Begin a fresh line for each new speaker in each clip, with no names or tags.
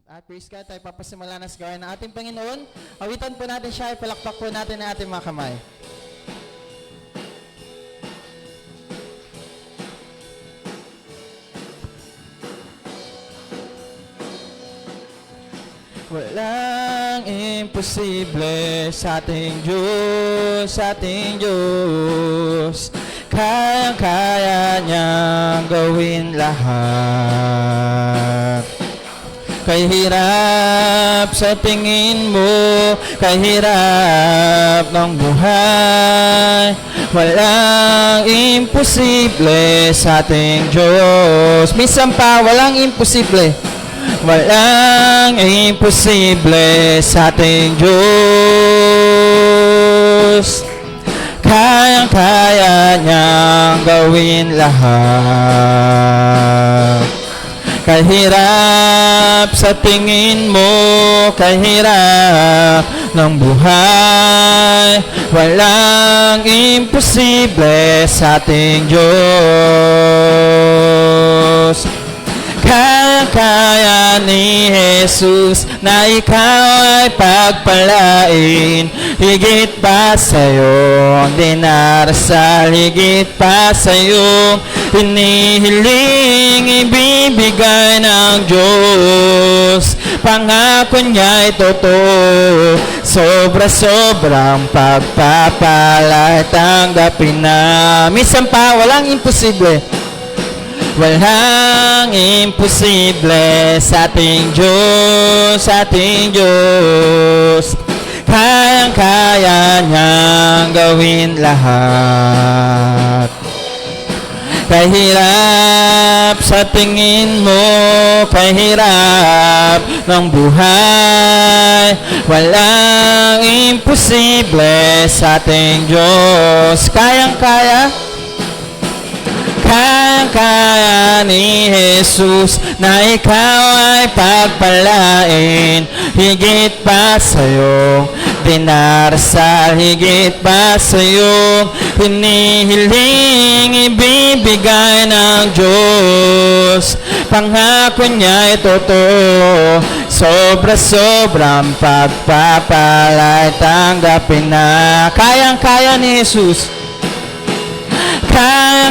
At praise God, tayo papasimula na sa gawain ng ating Panginoon. Awitan po natin siya, ipalakpak po natin ang ating mga kamay. Walang imposible sa ating Diyos, kayang-kaya niyang gawin lahat. Kahirap sa tingin mo, kahirap ng buhay, walang imposible sa ating Diyos. Minsan pa, walang imposible. Walang imposible sa ating Diyos. Kayang-kaya niyang gawin lahat. Kahirap sa tingin mo, kahirap ng buhay, walang imposible sa ating Diyos. Kaya ni Jesus na ikaw ay pagpalain, higit pa sa'yo dinarasal, higit pa sa'yo hinihiling, ibibigay ng Diyos. Pangako niya ay totoo, sobra-sobrang pagpapala, tanggapin na. Minsan pa, walang imposible. Walang imposible sa ating Diyos, kayang-kaya niyang gawin lahat. Kahirap sa tingin mo, kahirap ng buhay, walang imposible sa ating Diyos. Kayang-kaya ni Jesus na ikaw ay pagpalain, higit pa sa'yo dinarasal, higit pa sa'yo hinihiling, ibibigay ng Diyos. Pangako niya ay totoo, sobra-sobrang pagpapala, tanggapin na. Kayang-kaya ni Jesus.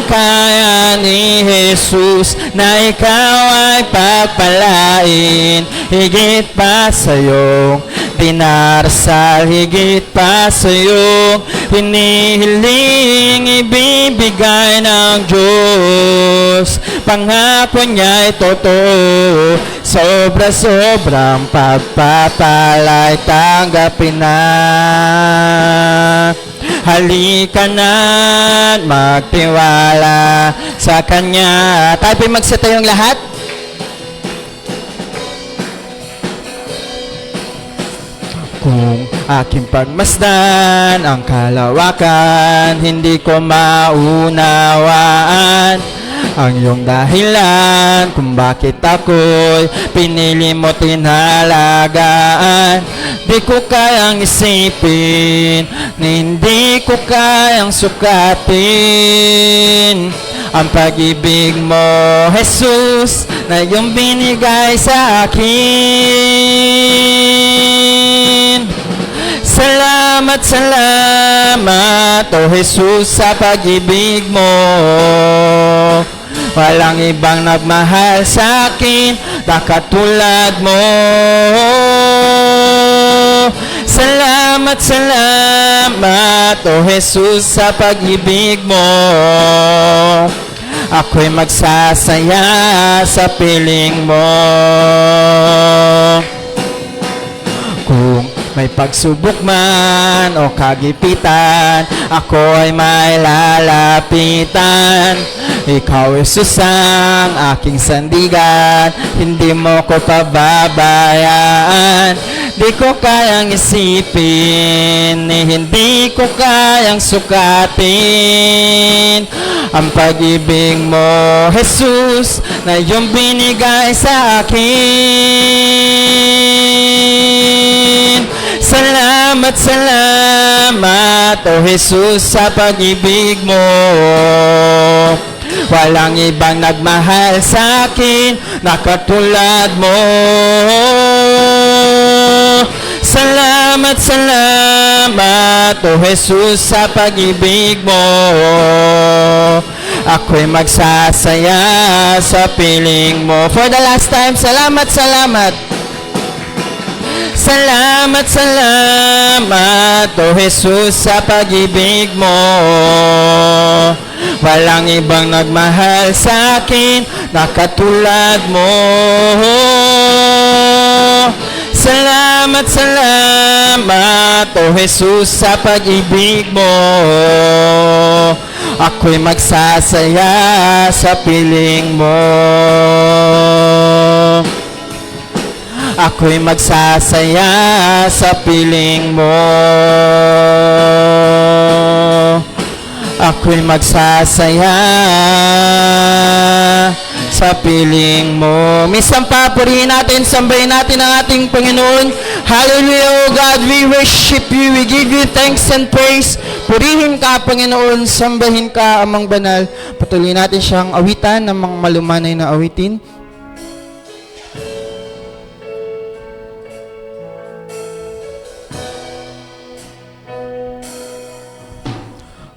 Kaya ni Jesus na ikaw ay pagpalain, higit pa sa'yo dinarasal, higit pa sa'yo hinihiling, ibibigay ng Diyos. Pangako niya ay totoo, sobra-sobrang pagpapala'y tanggapin na. Halika na't magtiwala sa Kanya. Tayo po'y magsitayong lahat. Kung aking pagmasdan ang kalawakan, hindi ko maunawaan ang iyong dahilan kung bakit ako'y pinili mo tinalagaan. Di ko kayang isipin, hindi ko kayang sukatin ang pag-ibig mo, Jesus, na iyong binigay sa akin. Salamat, salamat, O Jesus, sa pag-ibig mo. Walang ibang nagmahal sa akin na katulad mo. Salamat, salamat, O Jesus, sa pag-ibig mo. Ako'y magsasaya sa piling mo. Kung may pagsubok man o kagipitan, ako ay may lalapitan. Ikaw, Jesus, ang aking sandigan, hindi mo ko pababayaan. Di ko kayang isipin, hindi ko kayang sukatin ang pag-ibig mo, Jesus, na iyong binigay sa akin. Salamat, salamat, O Jesus, sa pag-ibig mo. Walang ibang nagmahal sa akin na katulad mo. Salamat, salamat, O Jesus, sa pag-ibig mo. Ako'y magsasaya sa piling mo. For the last time, salamat, salamat. Salamat, salamat, O Jesus, sa pag-ibig mo. Walang ibang nagmahal sa akin na katulad mo. Salamat, salamat, O Jesus, sa pag-ibig mo. Ako'y magsasaya sa piling mo. Ako'y magsasaya sa piling mo. Ako'y magsasaya sa piling mo. Minsan papurihin natin, sambahin natin ang ating Panginoon. Hallelujah, O God, we worship you, we give you thanks and praise. Purihin ka, Panginoon, sambahin ka, Amang Banal. Patuloy natin siyang awitan ng mga malumanay na awitin.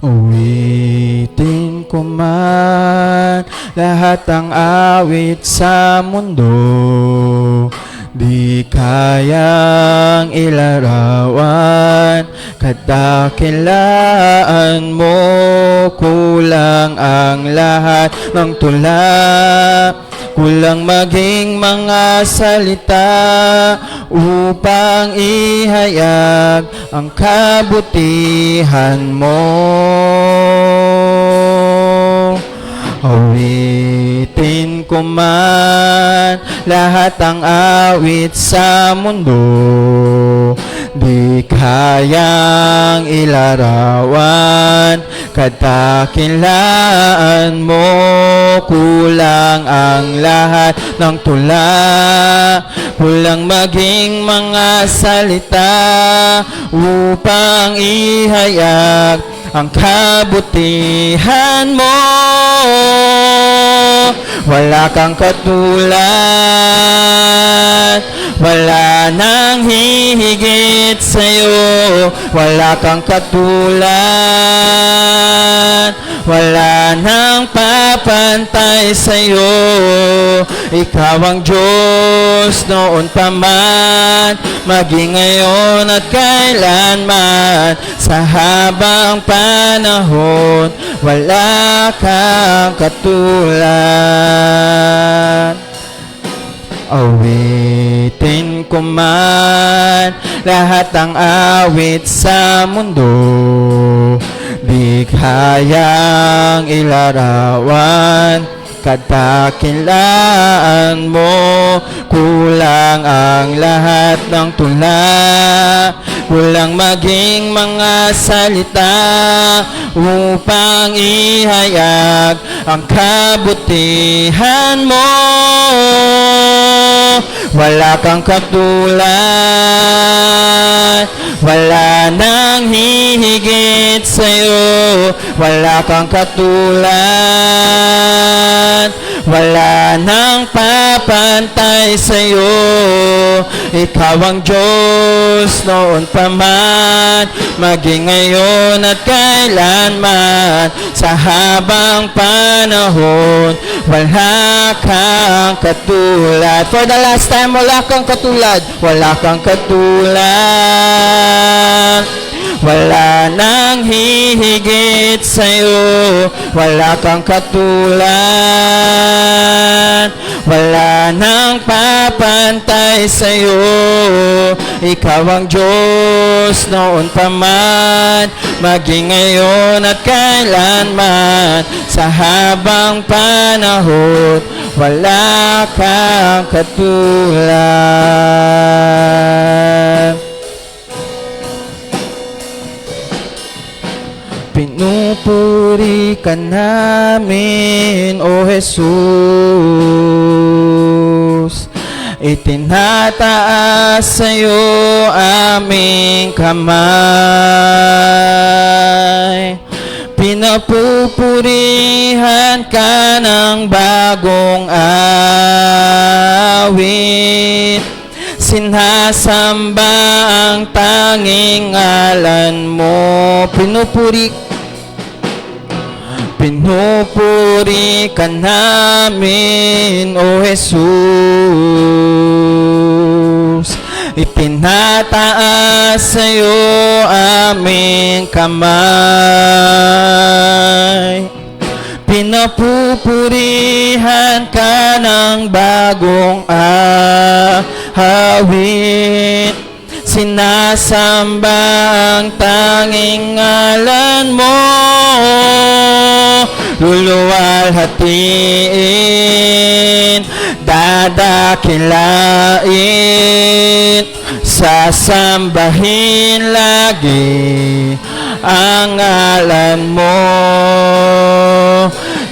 Awitin ko man lahat ang awit sa mundo, di kayang ilarawan, kadakilaan mo, kulang ang lahat ng tula. Kulang maging mga salita upang ihayag ang kabutihan mo. Awitin ko man lahat ang awit sa mundo, di kayang ilarawan, kadakilaan mo, kulang ang lahat ng tula. Kulang maging mga salita upang ihayag ang kabutihan mo. Wala kang katulad, wala nang hihigit sa'yo. Wala kang katulad, wala nang papantay sa'yo. Ikaw ang Diyos noon pa man, maging ngayon at kailanman. Sa habang panahon, wala kang katulad. Awitin ko man lahat ang awit sa mundo, di kayang ilarawan, kadakilaan mo, kulang ang lahat ng tula. Kulang maging mga salita upang ihayag ang kabutihan mo. Wala kang katulad, wala nang hihigit sa'yo. Wala kang katulad, wala nang papantay sa'yo. Ikaw ang Diyos noon pa man, maging ngayon at kailanman. Sa habang panahon, wala kang katulad. For the last time, wala kang katulad. Wala kang katulad, wala nang hihigit sa'yo. Wala kang katulad, wala nang papantay sa'yo. Ikaw ang Diyos noon pa man, maging ngayon at kailanman. Sa habang panahon, wala kang katulad. Pinupuri ka namin, O Jesus. Itinataas sa'yo aming kamay. Pinapupurihan ka ng bagong awit. Sinasamba ang tanging ngalan mo. Pinupuri ka namin, O Jesus. Itinataas sa'yo aming kamay. Pinapupurihan ka ng bagong awit. Sinasamba ang tanging ngalan mo. Luluwalhatiin, dadakilain, sasambahin lagi ang ngalan mo.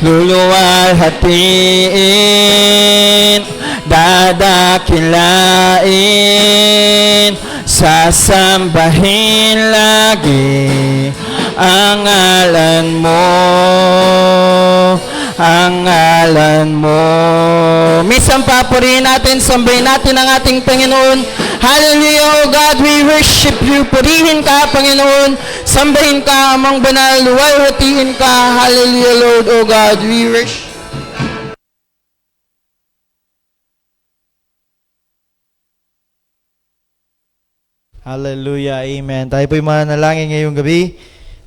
Luluwalhatiin, dadakilain, sasambahin lagi ang ngalan mo, ang ngalan mo. Minsan papurihin natin, sambahin natin ang ating Panginoon. Hallelujah, O God, we worship you. Purihin ka, Panginoon. Sambahin ka, amang banal. Luwalhatiin ka. Hallelujah, Lord, O God, we worship.
Hallelujah, amen. Tayo po'y manalangin ngayong gabi.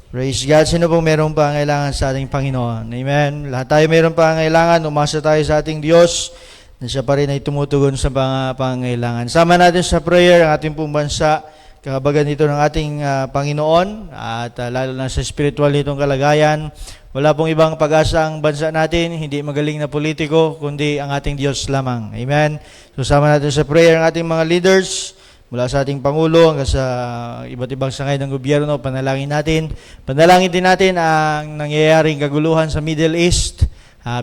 Praise God. Sino pong meron pangailangan sa ating Panginoon? Amen. Lahat tayo meron pangailangan. Umasa tayo sa ating Diyos na siya pa rin ay tumutugon sa mga pangailangan. Sama natin sa prayer ang ating pong bansa, kahabagan dito ng ating Panginoon, at lalo na sa spiritual nitong kalagayan. Wala pong ibang pag-asa ang bansa natin, hindi magaling na politiko, kundi ang ating Diyos lamang. Amen. So sama natin sa prayer ang ating mga leaders, mula sa ating Pangulo hanggang sa iba't ibang sangay ng gobyerno. Panalangin natin. Panalangin din natin ang nangyayaring kaguluhan sa Middle East,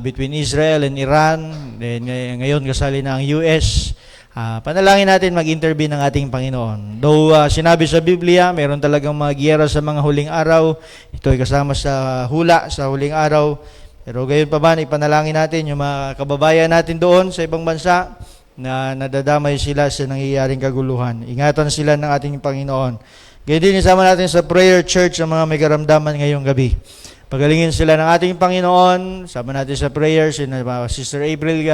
between Israel and Iran. Then, ngayon kasali na ang US. Panalangin natin mag-intervene ng ating Panginoon. Though sinabi sa Biblia, meron talagang mga giyera sa mga huling araw. Ito ay kasama sa hula sa huling araw. Pero gayon pa man, ipanalangin natin yung mga kababayan natin doon sa ibang bansa na nadadamay sila sa nangyayaring kaguluhan. Ingatan sila ng ating Panginoon. Gayon din, isama natin sa prayer church ang mga may karamdaman ngayong gabi. Pagalingin sila ng ating Panginoon. Sama natin sa prayer Sister April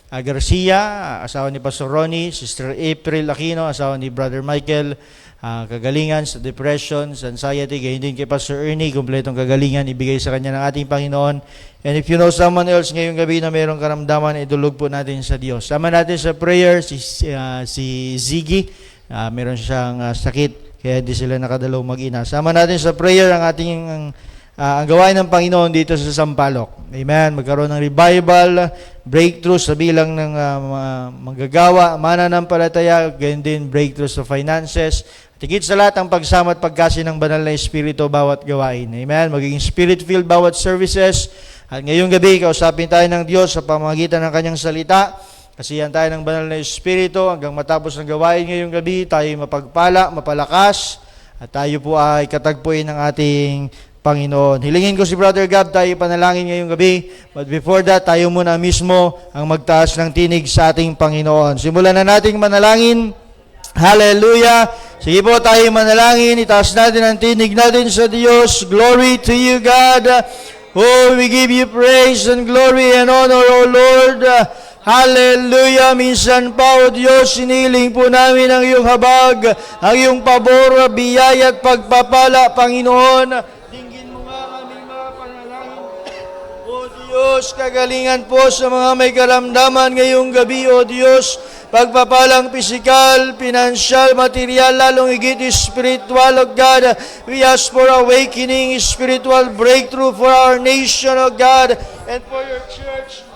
Garcia, asawa ni Pastor Ronnie, Sister April Aquino, asawa ni Brother Michael, kagalingan sa depression, sa anxiety. Gayon din kay Pastor Ernie, kumpletong kagalingan ibigay sa kanya ng ating Panginoon. And if you know someone else ngayong gabi na mayroong karamdaman, idulog po natin sa Diyos. Sama natin sa prayer si Ziggy, meron siyang sakit, kaya di sila nakadalaw mag-ina. Sama natin sa prayer ang ating ang gawain ng Panginoon dito sa Sampaloc. Amen. Magkaroon ng revival, breakthrough sa bilang ng manggagawa, mananampalataya, ganyan din breakthrough sa finances. Tigit sa lahat ang pagsama at pagkasi ng banal na Espiritu bawat gawain. Amen. Magiging spirit-filled bawat services. At ngayong gabi, kausapin tayo ng Diyos sa pamamagitan ng Kanyang salita. Kasihan tayo ng banal na Espiritu hanggang matapos ng gawain ngayong gabi, tayo mapagpala, mapalakas, at tayo po ay katagpuin ng ating Panginoon. Hilingin ko si Brother Gab, tayo panalangin ngayong gabi. But before that, tayo muna mismo ang magtaas ng tinig sa ating Panginoon. Simulan na nating manalangin. Hallelujah! Sige po, tayo manalangin. Itaas natin ang tinig natin sa Diyos. Glory to you, God. Oh, we give you praise and glory and honor, O Lord. Hallelujah! Minsan pa, O Diyos, siniling po namin ang iyong habag, ang iyong pabor, biyaya at pagpapala, Panginoon. Dinggin mo nga aming mga panalangin. O Diyos, kagalingan po sa mga may karamdaman ngayong gabi, O Diyos. Pagpapalang pisikal, pinansyal, material, lalong higit spiritual, O God. We ask for awakening, spiritual breakthrough for our nation, O God, and for your church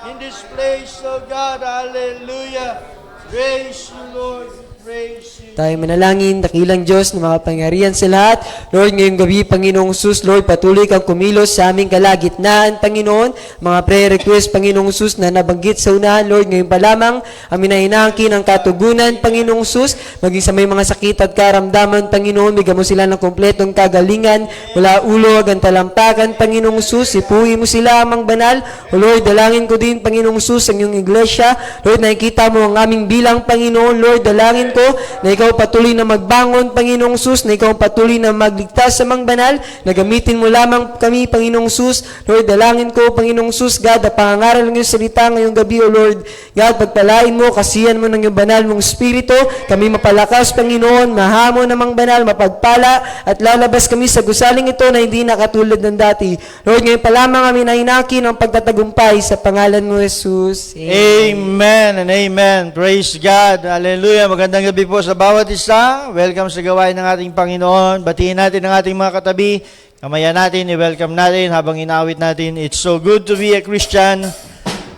in this place, O God. Hallelujah. Praise you, Lord.
Tayo manalangin, dakilang Diyos na makapangyarihan sa lahat. Lord, ngayong gabi, Panginoong Sus, Lord, patuloy kang kumilos sa aming kalagitnaan, Panginoon. Mga prayer request, Panginoong Sus, na nabanggit sa unahan, Lord, ngayon pa lamang, amin na hinahangkin ang katugunan, Panginoong Sus, maging sa may mga sakit at karamdaman, Panginoon, bigyan mo sila ng kompletong kagalingan, mula ulo hanggang talampakan, Panginoong Sus, ipuwi mo sila amang banal. O Lord, dalangin ko din, Panginoong Sus, ang iyong iglesia. Lord, nakikita mo ang aming bilang, Panginoon. Lord, dalangin ko na ikaw patuloy na magbangon, Panginoong Sus, na ikaw patuloy na magligtas sa mga banal, na gamitin mo lamang kami, Panginoong Sus. Lord, dalangin ko, Panginoong Sus, God, na pangangaral ng iyong salita ngayong gabi, O Lord. God, pagpalain mo, kasiyan mo ng iyong banal mong Espiritu, kami mapalakas, Panginoon, mahamon ng mga banal, mapagpala, at lalabas kami sa gusaling ito na hindi na katulad ng dati. Lord, ngayon pa lamang kami nahinaki ng pagtatagumpay sa pangalan mo, Jesus.
Amen and amen. Praise God. Hallelujah. Magandang gabi po sa bawat isa. Welcome sa gawain ng ating Panginoon. Batiin natin ang ating mga katabi. Kamayan natin, i-welcome natin habang inaawit natin. It's so good to be a Christian.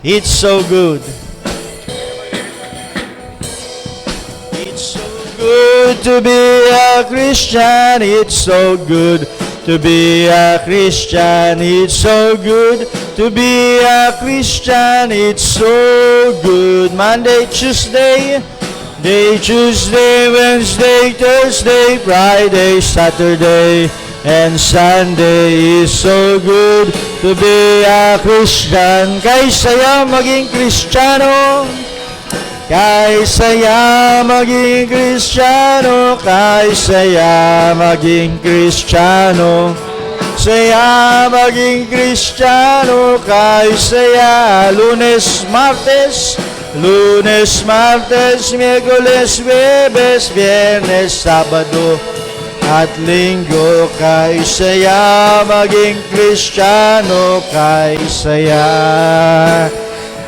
It's so good. It's so good to be a Christian. It's so good to be a Christian. It's so good to be a Christian. It's so good. Monday, Tuesday, Tuesday, Wednesday, Thursday, Friday, Saturday, and Sunday. Is so good to be a Christian. Kay saya maging Kristiyano. Kay saya maging Kristiyano. Kay saya maging Kristiyano. Saya maging Kristiyano. Kay saya Lunes, Martes, Miyerkules, Huwebes, Biyernes, Sabado, at Linggo. Kay saya maging Kristiyano. Kay saya.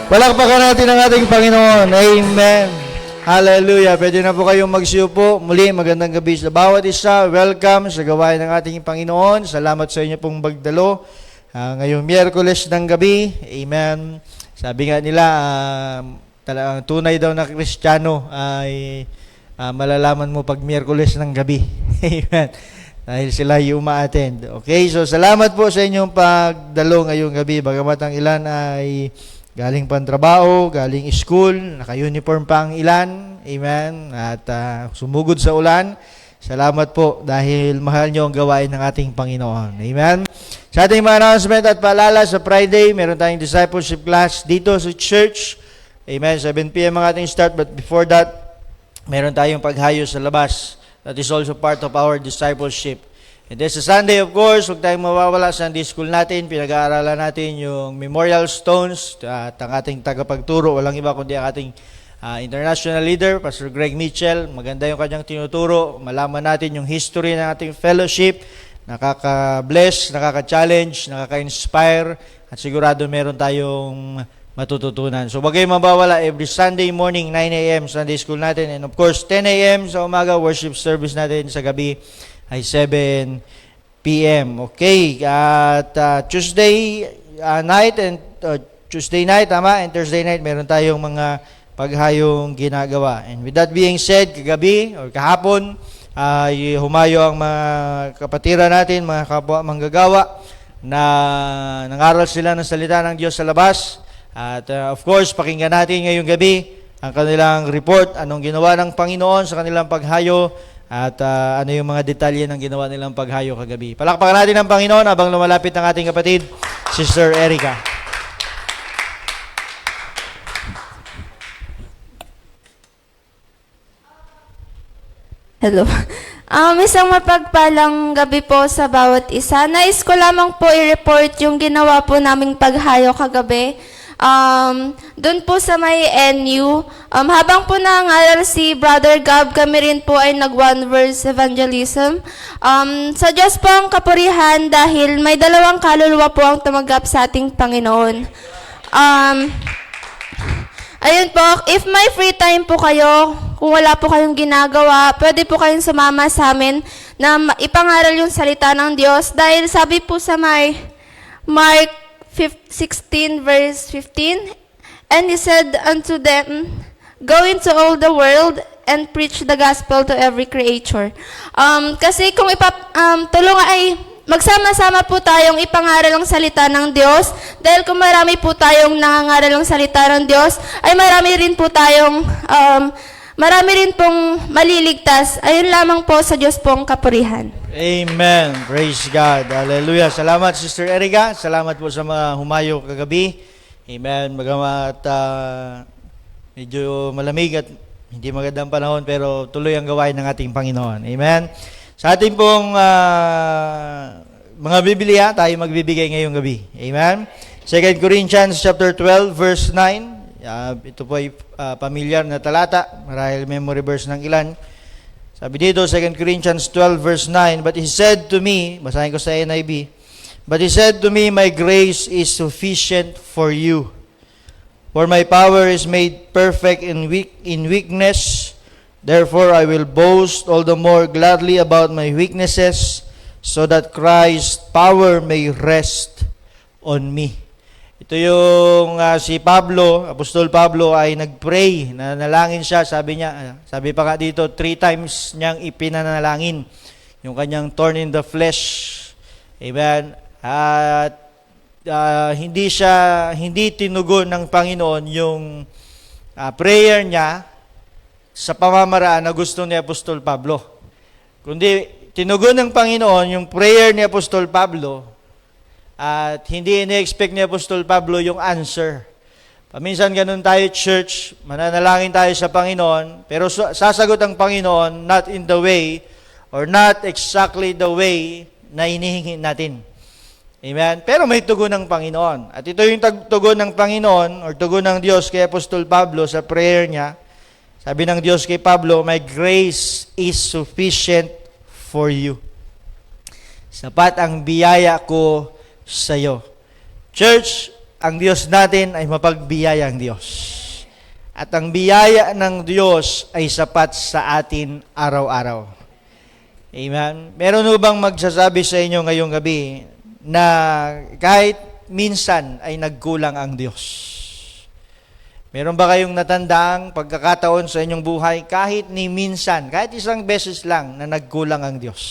Palakpakan natin ang ating Panginoon. Amen. Hallelujah. Pwede na po kayong magsiupo. Muli, magandang gabi sa bawat isa. Welcome sa gawain ng ating Panginoon. Salamat sa inyo pong magdalo. Ngayong Miyerkules ng gabi. Amen. Sabi nga nila, talagang tunay daw na Kristiyano ay malalaman mo pag Miyerkules ng gabi. Amen. Dahil sila yung uma-attend. Okay, so salamat po sa inyong pagdalo ngayong gabi. Bagamat ang ilan ay galing pang trabaho, galing school, naka-uniform pa ang ilan. Amen. At sumugod sa ulan. Salamat po dahil mahal nyo ang gawain ng ating Panginoon. Amen. Sa ating mga announcement at paalala, sa Friday, meron tayong discipleship class dito sa church. Amen. 7 p.m. ang ating start. But before that, meron tayong paghayo sa labas. That is also part of our discipleship. And then sa Sunday, of course, huwag tayong mawawala sa Sunday school natin. Pinag-aaralan natin yung memorial stones at ang ating tagapagturo. Walang iba kundi ang ating international leader, Pastor Greg Mitchell. Maganda yung kanyang tinuturo. Malaman natin yung history ng ating fellowship. Nakaka-bless, nakaka-challenge, nakaka-inspire. At sigurado meron tayong matututunan. So, wag kayong mabawala every Sunday morning, 9 a.m. Sunday school natin. And of course, 10 a.m. sa umaga, worship service natin sa gabi ay 7 p.m. Okay, at Tuesday night and Tuesday night, tama, and Thursday night, meron tayong mga paghayong ginagawa. And with that being said, kagabi or kahapon, ay humayo ang mga kapatira natin, mga kapwa manggagawa, na nangaral sila ng salita ng Diyos sa labas. At of course, pakinggan natin ngayong gabi ang kanilang report, anong ginawa ng Panginoon sa kanilang paghayo, at ano yung mga detalye ng ginawa nilang paghayo kagabi. Palakpakan natin ang Panginoon habang lumalapit ang ating kapatid, Sister Erica.
Hello. Isang mapagpalang gabi po sa bawat isa. Nais ko lamang po i-report yung ginawa po naming paghayo kagabi. Doon po sa may NU, habang po nangaral si Brother Gab, kami rin po ay nag-one verse evangelism. Sa Diyos po ang kapurihan dahil may 2 kaluluwa po ang tumanggap sa ating Panginoon. Ayun po, if may free time po kayo, kung wala po kayong ginagawa, pwede po kayong sumama sa amin na ipangaral yung salita ng Diyos. Dahil sabi po sa may Mark 16 verse 15, and he said unto them, Go into all the world and preach the gospel to every creature. Kasi kung tulungan ay magsama-sama po tayong ipangaral ang salita ng Diyos, dahil kung marami po tayong nangangaral ang salita ng Diyos, ay marami rin pong maliligtas. Ayun lamang po, sa Diyos po ang kapurihan.
Amen. Praise God. Hallelujah. Salamat, Sister Erica. Salamat po sa mga humayo kagabi. Amen. Bagamat medyo malamig at hindi magandang panahon, pero tuloy ang gawain ng ating Panginoon. Amen. Sa ating pong mga Biblia, tayo magbibigay ngayong gabi. Amen. 2 Corinthians chapter 12, verse 9. Ito po ay pamilyar na talata, marahil memory verse ng ilan. Sabi dito, 2 Corinthians 12, verse 9, But he said to me, basahin ko sa NIV, But he said to me, My grace is sufficient for you, for my power is made perfect in weakness. Therefore, I will boast all the more gladly about my weaknesses, so that Christ's power may rest on me. Ito yung si Pablo, Apostol Pablo, ay nagpray, nanalangin siya, sabi pa nga dito, 3 times niyang ipinanalangin yung kanyang thorn in the flesh. Amen. At hindi tinugon ng Panginoon yung prayer niya sa pamamaraan na gusto ni Apostol Pablo. Kundi tinugon ng Panginoon yung prayer ni Apostol Pablo at hindi ini-expect ni Apostol Pablo yung answer. Paminsan ganun tayo, church, mananalangin tayo sa Panginoon, pero sasagot ang Panginoon not in the way or not exactly the way na hinihingi natin. Amen? Pero may tugon ng Panginoon. At ito yung tugon ng Panginoon or tugon ng Diyos kay Apostol Pablo sa prayer niya. Sabi ng Diyos kay Pablo, My grace is sufficient for you. Sapat ang biyaya ko sa iyo. Church, ang Diyos natin ay mapagbiyayang Diyos. At ang biyaya ng Diyos ay sapat sa atin araw-araw. Amen? Meron ho bang magsasabi sa inyo ngayong gabi na kahit minsan ay nagkulang ang Diyos? Meron ba kayong natandaang pagkakataon sa inyong buhay kahit ni minsan, kahit isang beses lang na nagkulang ang Diyos?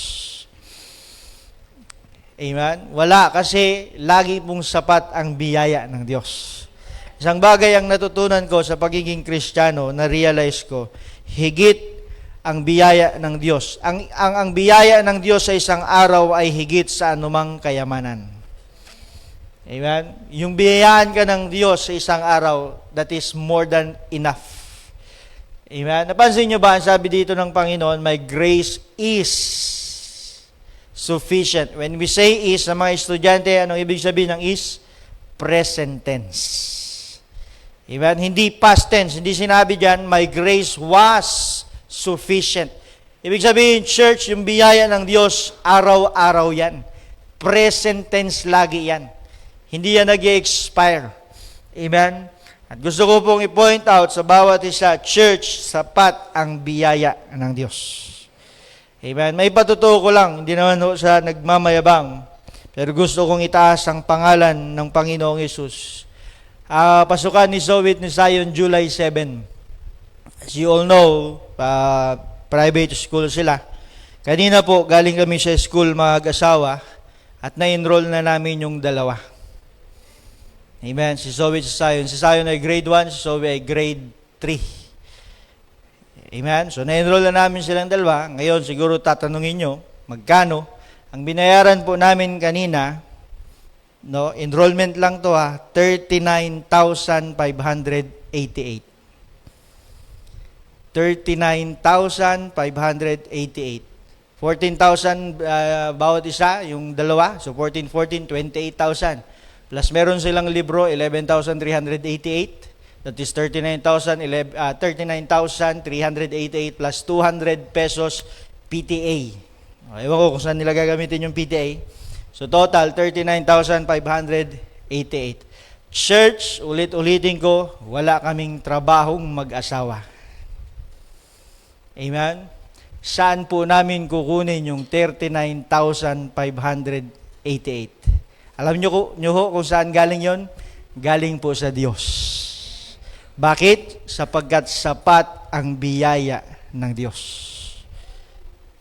Amen? Wala, kasi lagi pong sapat ang biyaya ng Diyos. Isang bagay ang natutunan ko sa pagiging Kristiyano, na-realize ko, higit ang biyaya ng Diyos. Ang biyaya ng Diyos sa isang araw ay higit sa anumang kayamanan. Amen? Yung biyayaan ka ng Diyos sa isang araw, that is more than enough. Amen? Napansin nyo ba, ang sabi dito ng Panginoon, My grace is sufficient. When we say is, sa mga estudyante, anong ibig sabihin ng is? Present tense. Amen? Hindi past tense. Hindi sinabi dyan, My grace was sufficient. Ibig sabihin, church, yung biyaya ng Diyos, araw-araw yan. Present tense lagi yan. Hindi yan nag-expire. Amen? At gusto ko pong i-point out sa bawat isa, church, sapat ang biyaya ng Diyos. Amen? May patutuo ko lang, hindi naman sa nagmamayabang, pero gusto kong itaas ang pangalan ng Panginoong Yesus. Pasukan ni Zoe ni Zion, July 7. As you all know, private school sila. Kanina po, galing kami sa school mag-asawa at na-enroll na namin yung dalawa. Amen. Si Zoe, si Zion. Si Zion ay grade 1, si Zoe ay grade 3. Amen. So, na-enroll na namin silang dalawa. Ngayon, siguro tatanungin nyo, magkano? Ang binayaran po namin kanina, enrollment lang to 39,588. 39,588. 14,000 bawat isa, yung dalawa. So, 14, 28,000. Plus, meron silang libro, 11,388. That is 39,388 plus 200 pesos PTA. Ewan ko kung saan nila gagamitin yung PTA. So, total, 39,588. Church, ulit-ulitin ko, wala kaming trabahong mag-asawa. Amen? Saan po namin kukunin yung 39,588? Alam nyo kung saan galing yon? Galing po sa Diyos. Bakit? Sapagkat sapat ang biyaya ng Diyos.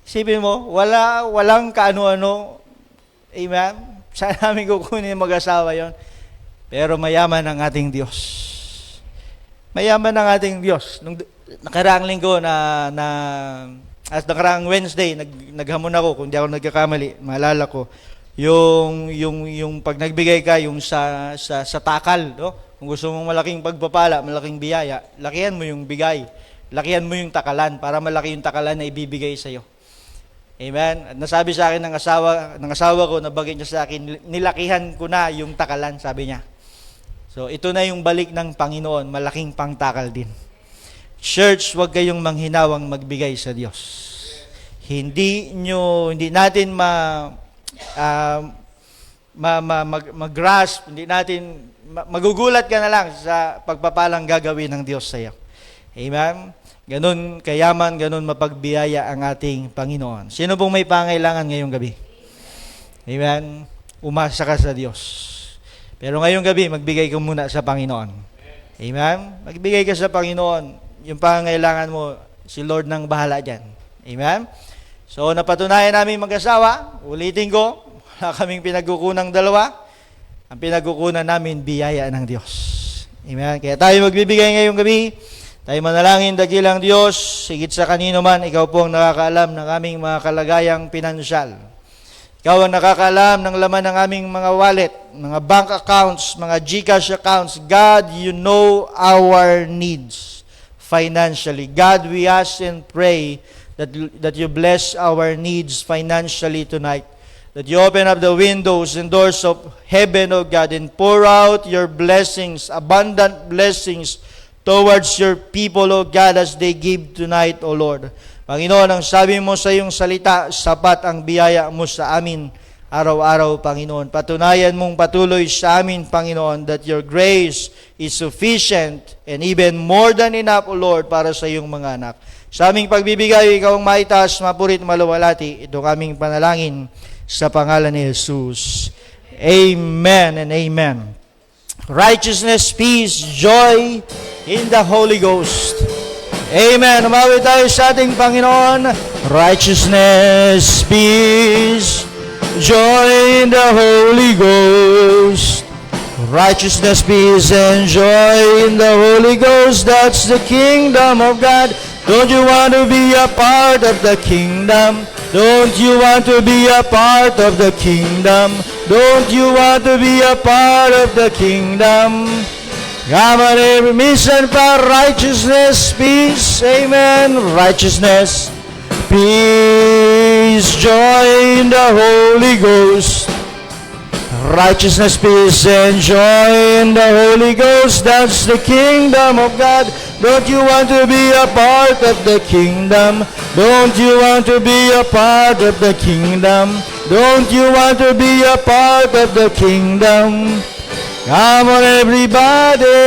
Isipin mo, walang kaano-ano. Amen? Saan namin kukunin mag-asawa yon? Pero mayaman ang ating Diyos. Mayaman ang ating Diyos. Nung nakaraang linggo nakaraang Wednesday, naghamon ako, kung di ako nagkakamali, maalala ko, yung pag nagbigay ka, yung sa takal, no? Kung gusto mong malaking pagpapala, malaking biyaya, lakihan mo yung bigay. Lakihan mo yung takalan para malaki yung takalan na ibibigay sa iyo. Amen? At nasabi sa akin ng asawa ko, nabagay niya sa akin, nilakihan ko na yung takalan, sabi niya. So, ito na yung balik ng Panginoon, malaking pangtakal din. Church, huwag kayong manghinawang magbigay sa Diyos. Hindi natin mag-grasp, hindi natin, magugulat ka na lang sa pagpapalang gagawin ng Diyos sa iyo. Amen? Ganun kayaman, ganun mapagbiyaya ang ating Panginoon. Sino pong may pangailangan ngayong gabi? Amen? Umasa ka sa Diyos. Pero ngayong gabi, magbigay ka muna sa Panginoon. Amen? Magbigay ka sa Panginoon. Yung pangailangan mo, si Lord nang bahala dyan. Amen? So, napatunayan namin mag-asawa. Ulitin ko, wala kaming pinagkukunang dalawa. Ang pinagkukunan namin, biyaya ng Diyos. Amen? Kaya tayo magbibigay ngayong gabi. Tayo manalangin, dakilang Diyos, higit sa kanino man, ikaw po ang nakakaalam ng aming mga kalagayang pinansyal. Ikaw ang nakakaalam ng laman ng aming mga wallet, mga bank accounts, mga GCash accounts. God, you know our needs financially. God, we ask and pray that you bless our needs financially tonight. That you open up the windows and doors of heaven, O God, and pour out your blessings, abundant blessings, towards your people, O God, as they give tonight, O Lord. Panginoon, ang sabi mo sa iyong salita, sapat ang biyaya mo sa amin araw-araw, Panginoon. Patunayan mong patuloy sa amin, Panginoon, that your grace is sufficient and even more than enough, O Lord, para sa iyong mga anak. Sa aming pagbibigay, ikaw ang maitaas, mapurit, maluwalhati. Itong aming panalangin sa pangalan ni Jesus. Amen and amen. Righteousness, peace, joy in the Holy Ghost. Amen. Umawi tayo sa ating Panginoon. Righteousness, peace, joy in the Holy Ghost. Righteousness, peace, and joy in the Holy Ghost. That's the kingdom of God. Don't you want to be a part of the kingdom? Don't you want to be a part of the kingdom? Don't you want to be a part of the kingdom? Come on, every mission for righteousness, peace, amen. Righteousness, peace, joy in the Holy Ghost. Righteousness, peace, and joy in the Holy Ghost. That's the kingdom of God. Don't you want to be a part of the kingdom? Don't you want to be a part of the kingdom? Don't you want to be a part of the kingdom? Come on, everybody.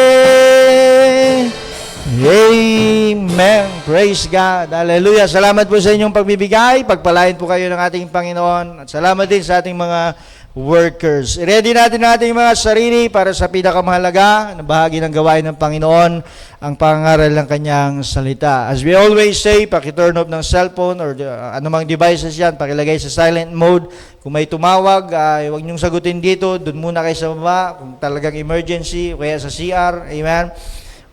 Amen. Praise God. Hallelujah. Salamat po sa inyong pagbibigay. Pagpalain po kayo ng ating Panginoon. At salamat din sa ating mga workers. I-ready natin ang ating mga sarili para sa pinakamahalaga na bahagi ng gawain ng Panginoon, ang pangaral ng Kanyang salita. As we always say, paki-turn off ng cellphone or anumang devices yan, pakilagay sa silent mode. Kung may tumawag, huwag niyong sagutin dito, doon muna kayo sa baba, kung talagang emergency, o kaya sa CR, amen?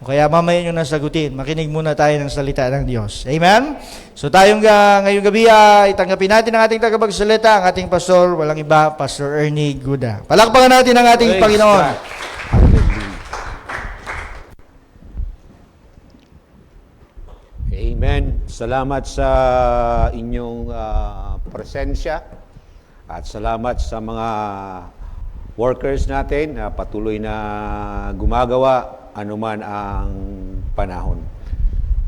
O kaya mamaya nyo nasagutin, makinig muna tayo ng salita ng Diyos. Amen? So tayong ngayong gabi, itanggapin natin ang ating tagapagsalita, ang ating pastor, walang iba, Pastor Ernie Guda. Palakpakan natin ang ating Panginoon.
Amen. Salamat sa inyong presensya at salamat sa mga workers natin na patuloy na gumagawa anuman ang panahon.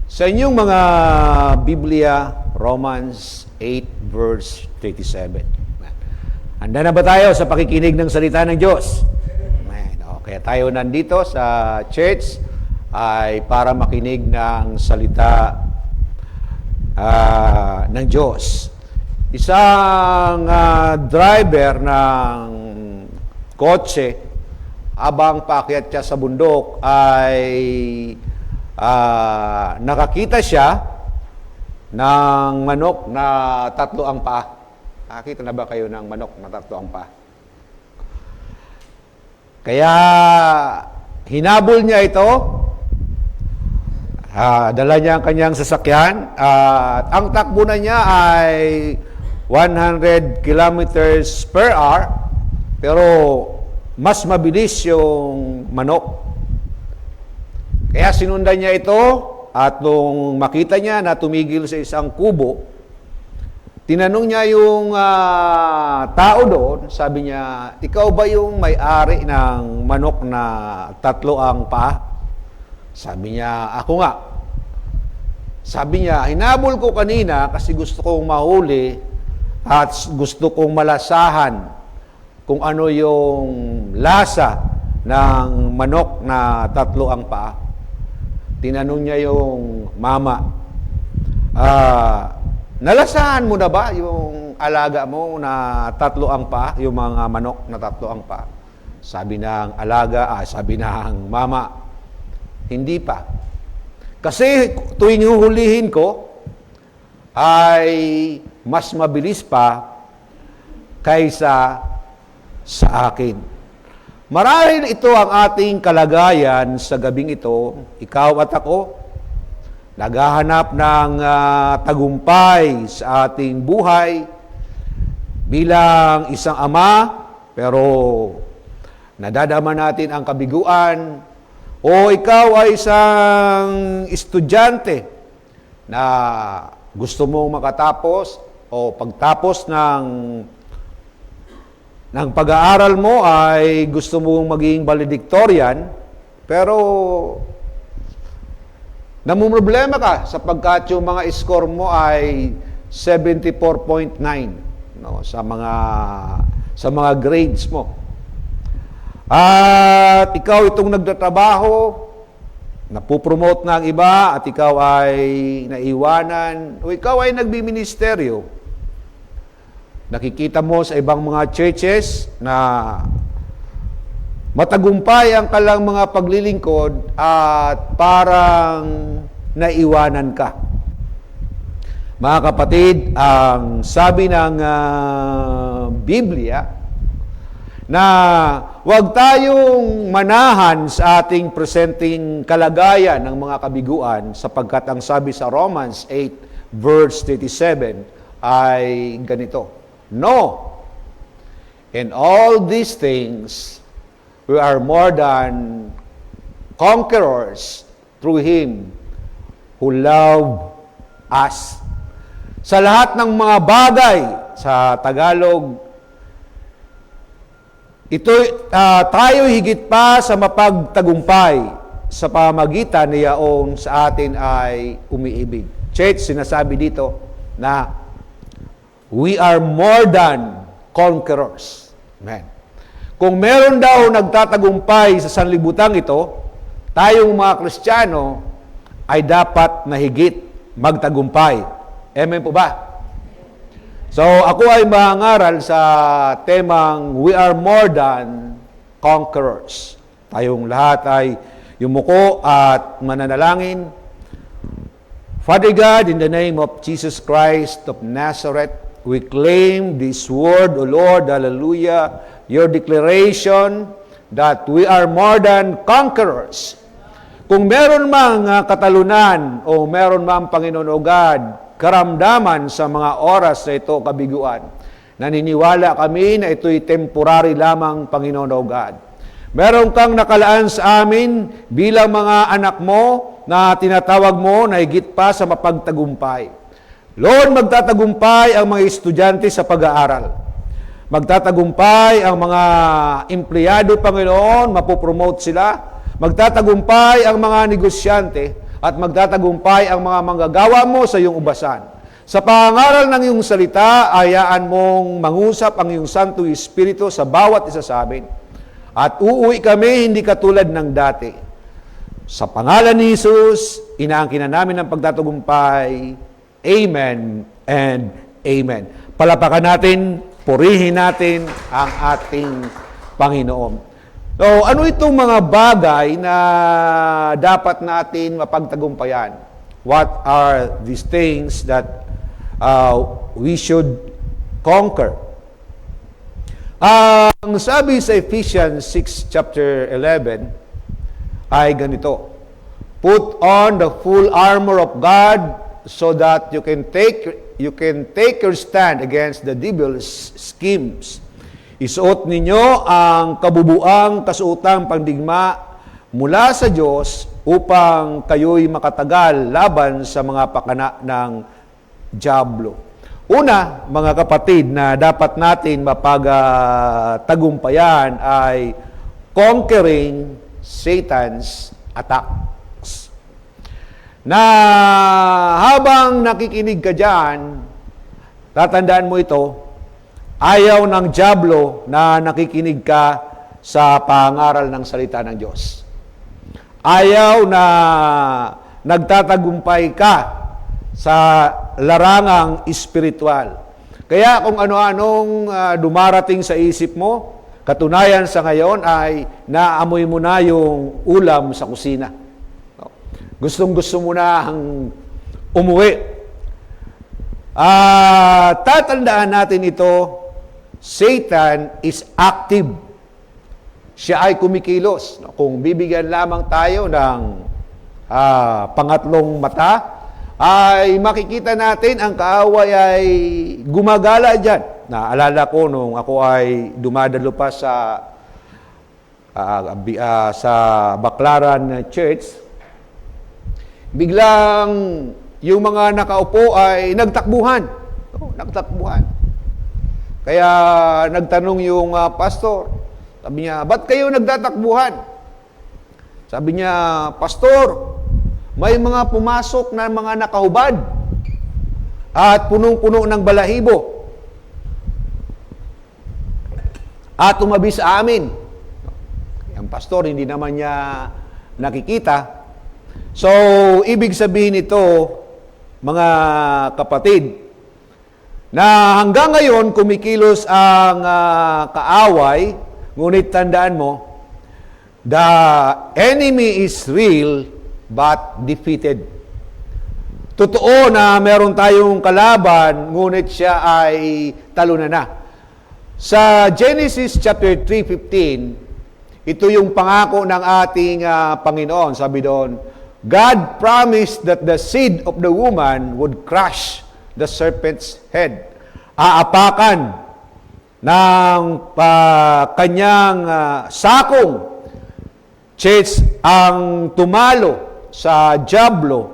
Sa inyong mga Biblia, Romans 8 verse 37. Handa na ba tayo sa pakikinig ng salita ng Diyos? Amen. Okay, tayo nandito sa church ay para makinig ng salita ng Diyos. Isang driver ng kotse, abang paakyat siya sa bundok ay nakakita siya ng manok na tatlo ang paa. Nakita na ba kayo ng manok na tatlo ang paa? Kaya hinabol niya ito. Dala niya ang kanyang sasakyan. At ang takbo na niya ay 100 kilometers per hour. Pero mas mabilis yung manok. Kaya sinundan niya ito. At nung makita niya na tumigil sa isang kubo, tinanong niya yung tao doon, sabi niya, ikaw ba yung may-ari ng manok na tatlo ang paa? Sabi niya, ako nga. Sabi niya, hinabol ko kanina kasi gusto kong mahuli at gusto kong malasahan kung ano yung lasa ng manok na tatlo ang paa. Tinanong niya yung mama, nalasahan mo na ba yung alaga mo na tatlo ang paa, yung mga manok na tatlo ang paa? Sabi ng sabi ng mama, hindi pa. Kasi tuwing huhulihin ko, ay mas mabilis pa kaysa sa akin. Marahil ito ang ating kalagayan sa gabing ito, ikaw at ako, naghahanap ng tagumpay sa ating buhay bilang isang ama, pero nadadama natin ang kabiguan, o ikaw ay isang estudyante na gusto mong makatapos o pagtapos ng pag-aaral mo ay gusto mong maging valedictorian, pero namumroblema ka sapagkat yung mga score mo ay 74.9 sa mga grades mo. At ikaw itong nagtatrabaho, napupromote na ang iba at ikaw ay naiwanan o ikaw ay nagbiministeryo. Nakikita mo sa ibang mga churches na matagumpay ang kalang mga paglilingkod at parang naiwanan ka. Mga kapatid, ang sabi ng Biblia na huwag tayong manahan sa ating presenting kalagayan ng mga kabiguan sapagkat ang sabi sa Romans 8 verse 37 ay ganito, no, in all these things we are more than conquerors through Him who loved us. Sa lahat ng mga bagay, sa Tagalog, tayo higit pa sa mapagtagumpay sa pamagitan niyaong sa atin ay umiibig. Church, sinasabi dito na we are more than conquerors. Amen. Kung meron daw nagtatagumpay sa sanlibutan ito, tayong mga Kristiyano ay dapat na higit magtagumpay. Amen po ba? So, ako ay mangaral sa temang we are more than conquerors. Tayong lahat ay yumuko at mananalangin. Father God, in the name of Jesus Christ of Nazareth, we claim this word, O Lord, hallelujah, your declaration that we are more than conquerors. Kung meron mang katalunan o meron mang Panginoon o God, karamdaman sa mga oras na ito, kabiguan, naniniwala kami na ito'y temporary lamang, Panginoon o God. Meron kang nakalaan sa amin bilang mga anak mo na tinatawag mo na higit pa sa mapagtagumpay. Lord, magtatagumpay ang mga estudyante sa pag-aaral. Magtatagumpay ang mga empleyado, Panginoon, mapopromote sila. Magtatagumpay ang mga negosyante at magtatagumpay ang mga manggagawa mo sa iyong ubasan. Sa pangaral ng iyong salita, ayaan mong mangusap ang iyong Santo Espiritu sa bawat isa sa amin. At uuwi kami hindi katulad ng dati. Sa pangalan ni Jesus, inaangkin na namin ang pagtatagumpay. Amen and amen. Palapakan natin, purihin natin ang ating Panginoon. So, ano itong mga bagay na dapat natin mapagtagumpayan? what are these things that we should conquer. Ang sabi sa Ephesians 6 chapter 11 ay ganito, "Put on the full armor of God so that you can take your stand against the devil's schemes. Isuot ninyo ang kabubuang kasuotang pangdigma mula sa Diyos upang kayo'y makatagal laban sa mga pakana ng dyablo." Una, mga kapatid, na dapat natin mapagtagumpayan ay conquering Satan's attacks. Na habang nakikinig ka dyan, tatandaan mo ito, ayaw ng dyablo na nakikinig ka sa pangaral ng salita ng Diyos. Ayaw na nagtatagumpay ka sa larangang espiritual. Kaya kung ano-anong dumarating sa isip mo, katunayan sa ngayon ay naamoy mo na yung ulam sa kusina. Gustong-gusto mo na ang umuwi. Tatandaan natin ito, Satan is active. Siya ay kumikilos. Kung bibigyan lamang tayo ng pangatlong mata, ay makikita natin ang kaaway ay gumagala dyan. Naalala ko nung ako ay dumadalo pa sa Baclaran Church, biglang yung mga nakaupo ay nagtakbuhan. Nagtakbuhan. Kaya nagtanong yung pastor, sabi niya, "Ba't kayo nagtatakbuhan?" Sabi niya, "Pastor, may mga pumasok na mga nakahubad at punong-puno ng balahibo at tumabi sa amin." Ang pastor hindi naman niya nakikita. So, ibig sabihin ito, mga kapatid, na hanggang ngayon kumikilos ang kaaway, ngunit tandaan mo, the enemy is real but defeated. Totoo na meron tayong kalaban, ngunit siya ay talunan na. Sa Genesis chapter 3:15, ito yung pangako ng ating Panginoon. Sabi doon, God promised that the seed of the woman would crush the serpent's head. Aapakan ng kanyang sakong church ang tumalo sa dyablo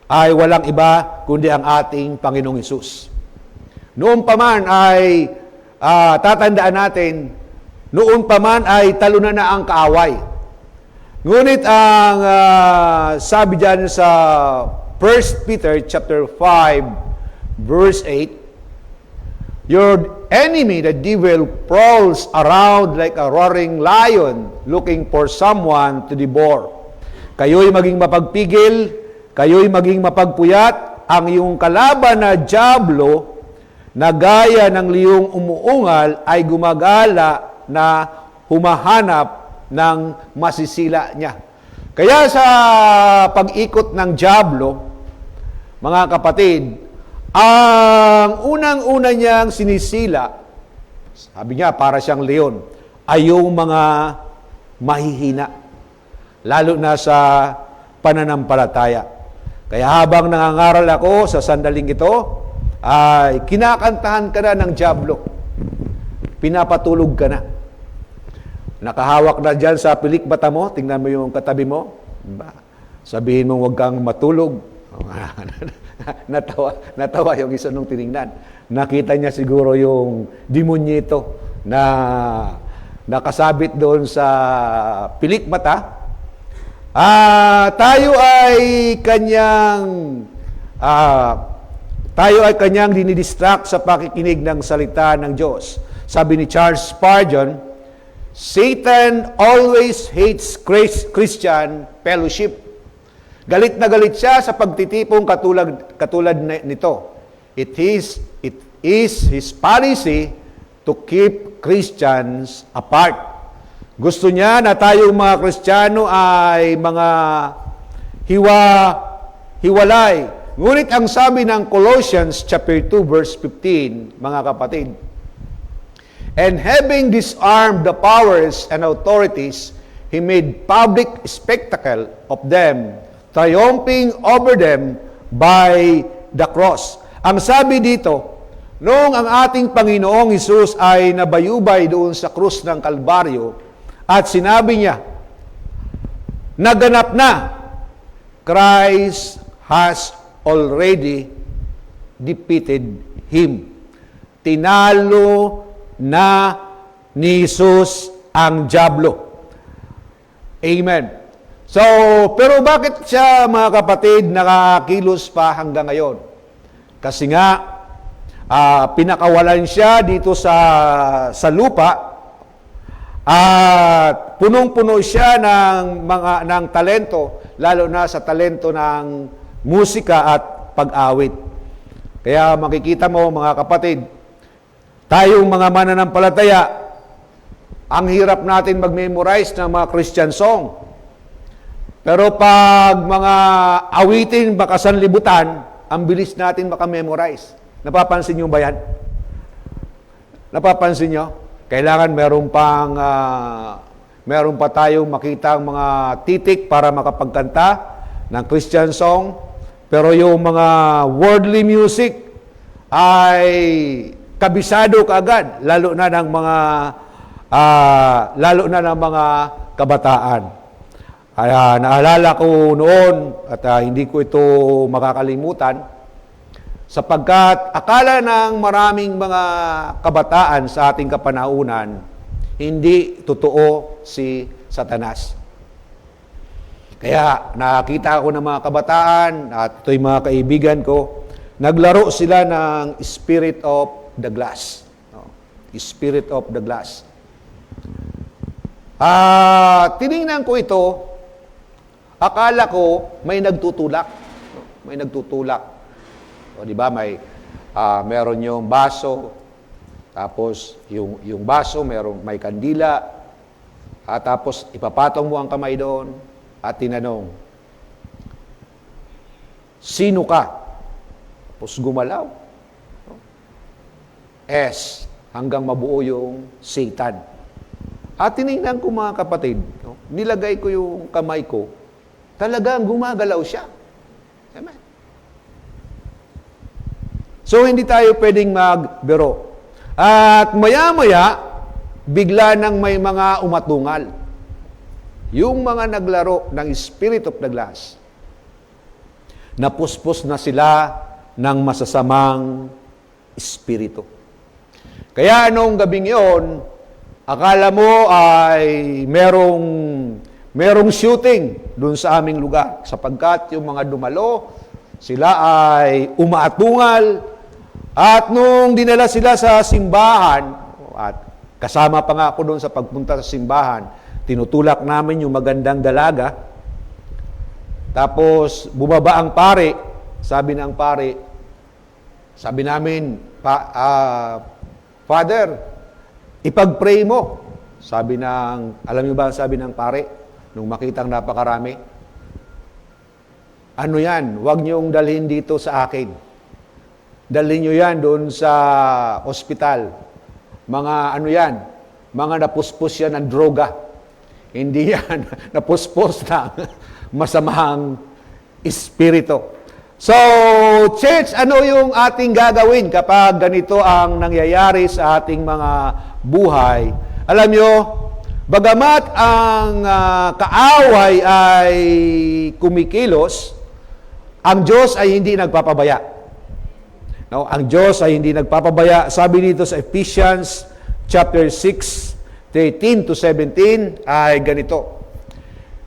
ay walang iba kundi ang ating Panginoong Hesus. Noon pa man ay tatandaan natin, noon pa man ay talunan na ang kaaway. Ngunit ang sabi diyan sa 1 Peter chapter 5 verse 8, "Your enemy, the devil, prowls around like a roaring lion looking for someone to devour. Kayo'y maging mapagpigil, kayo'y maging mapagpuyat, ang iyong kalaban na dyablo na gaya ng liyong umuungal ay gumagala na humahanap ng masisila niya." Kaya sa pag-ikot ng dyablo, mga kapatid, ang unang-una niyang sinisila, sabi niya, para siyang leon, ay yung mga mahihina, lalo na sa pananampalataya. Kaya habang nangangaral ako sa sandaling ito, ay kinakantahan ka na ng dyablo. Pinapatulog ka na. Nakahawak na dyan sa pilikbata mo, tingnan mo yung katabi mo, sabihin mo huwag kang matulog. natawa yung isa nung tinignan. Nakita niya siguro yung demonyito na nakasabit doon sa pilikmata. Tayo ay kanyang dinidistract sa pakikinig ng salita ng Diyos. Sabi ni Charles Spurgeon, Satan always hates Christian fellowship. Galit na galit siya sa pagtitipong katulad nito. It is his policy to keep Christians apart. Gusto niya na tayong mga Kristiyano ay mga hiwalay. Ngunit ang sabi ng Colossians chapter 2 verse 15, mga kapatid, and having disarmed the powers and authorities, He made public spectacle of them, triumphing over them by the cross. Ang sabi dito, noong ang ating Panginoong Hesus ay nabayubay doon sa krus ng Kalbaryo, at sinabi niya, naganap na, Christ has already defeated Him. Tinalo na ni Jesus ang dyablo. Amen. So, pero bakit siya, mga kapatid, nakakilos pa hanggang ngayon? Kasi nga, pinakawalan siya dito sa lupa, at punong-puno siya ng talento, lalo na sa talento ng musika at pag-awit. Kaya makikita mo, mga kapatid, tayong mga mananampalataya, ang hirap natin mag-memorize ng mga Christian song. Pero pag mga awitin makasanlibutan, ang bilis natin makamemorize. Napapansin nyo ba yan? Napapansin nyo? Kailangan meron pa tayong makita ang mga titik para makapagkanta ng Christian song. Pero yung mga worldly music ay kabisado kaagad, lalo na ng mga kabataan. Naalala ko noon, at hindi ko ito makakalimutan, sapagkat akala ng maraming mga kabataan sa ating kapanahunan, hindi totoo si Satanas. Kaya nakita ko ng mga kabataan, at ito'y mga kaibigan ko, naglaro sila ng Spirit of the Glass. Spirit of the Glass. Tiningnan ko ito, akala ko may nagtutulak. May nagtutulak. O, di ba, meron yung baso, tapos yung baso, may kandila, at tapos ipapatong mo ang kamay doon, at tinanong, sino ka? Tapos gumalaw. S, hanggang mabuo yung Satan. At tinignan ko, mga kapatid, nilagay ko yung kamay ko, talagang gumagalaw siya. Amen. So, hindi tayo pwedeng magbiro. At maya-maya, bigla nang may mga umatungal. Yung mga naglaro ng Spirit of the Glass, napuspos na sila ng masasamang espiritu. Kaya anong gabing iyon, akala mo ay merong shooting dun sa aming lugar, sapagkat yung mga dumalo, sila ay umaatungal, at nung dinala sila sa simbahan, at kasama pa nga ako doon sa pagpunta sa simbahan, tinutulak namin yung magandang dalaga, tapos bumaba ang pare, sabi namin, Father, ipag-pray mo. Alam niyo ba ang sabi ng pare, nung makitang napakarami? Ano yan? Huwag niyong dalhin dito sa akin. Dalhin niyo yan doon sa ospital. Mga napuspos yan ng droga. Hindi yan napuspos ng masamang espiritu. So, church, ano yung ating gagawin kapag ganito ang nangyayari sa ating mga buhay? Alam nyo, bagamat ang kaaway ay kumikilos, ang Diyos ay hindi nagpapabaya. No, ang Diyos ay hindi nagpapabaya. Sabi dito sa Ephesians chapter 6, 13 to 17 ay ganito.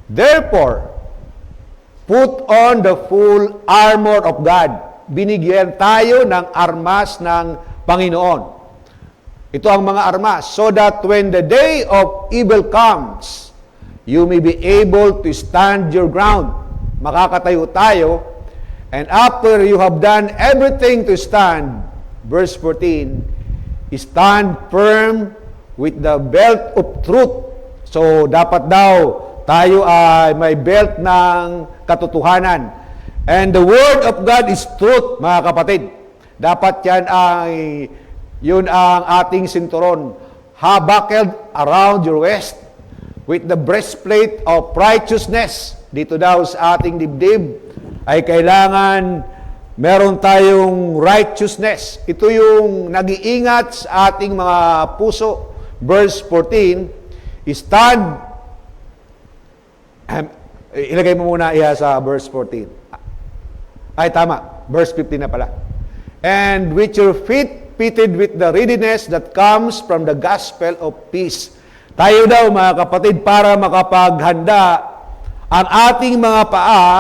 Therefore, put on the full armor of God. Binigyan tayo ng armas ng Panginoon. Ito ang mga armas. So that when the day of evil comes, you may be able to stand your ground. Makakatayo tayo. And after you have done everything to stand, verse 14, stand firm with the belt of truth. So, dapat daw tayo ay may belt ng katotohanan. And the Word of God is truth, mga kapatid. Dapat yun ang ating sinturon. Buckled around your waist with the breastplate of righteousness. Dito daw sa ating dibdib ay kailangan meron tayong righteousness. Ito yung nag-iingat sa ating mga puso. Verse 14, stand. Ilagay mo muna sa verse 14. Ay, tama. Verse 15 na pala. And with your feet fitted with the readiness that comes from the gospel of peace. Tayo daw, mga kapatid, para makapaghanda, ang ating mga paa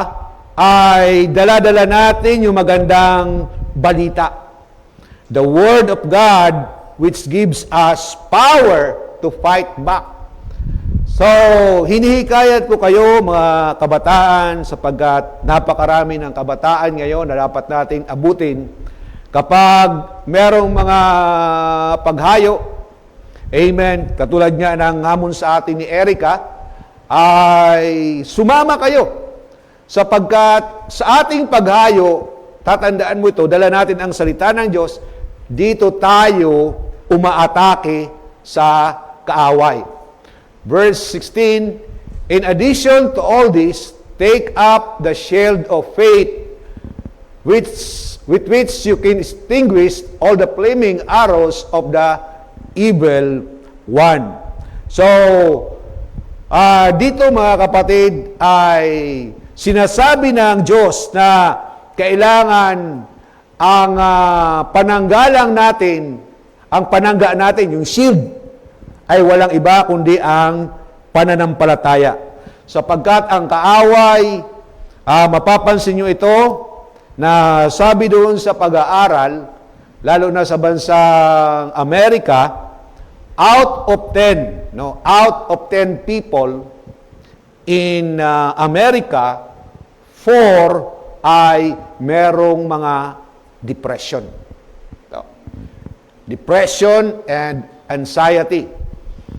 ay dala-dala natin yung magandang balita. The Word of God which gives us power to fight back. So, hinihikayat ko kayo mga kabataan sapagkat napakarami ng kabataan ngayon na dapat nating abutin kapag merong mga paghayo. Amen. Katulad nga ng hamon sa atin ni Erica, ay sumama kayo sapagkat sa ating paghayo, tatandaan mo ito, dala natin ang salita ng Diyos, dito tayo umaatake sa kaaway. Verse 16, in addition to all this, take up the shield of faith, with which you can extinguish all the flaming arrows of the evil one. So, dito mga kapatid ay sinasabi ng Diyos na kailangan ang pananggalang natin, ang panangga natin, yung shield, ay walang iba kundi ang pananampalataya. Sapagkat ang kaaway, mapapansin nyo ito, na sabi doon sa pag-aaral, lalo na sa bansang Amerika, out of 10 people in America, 4 ay merong mga depression. Depression and anxiety.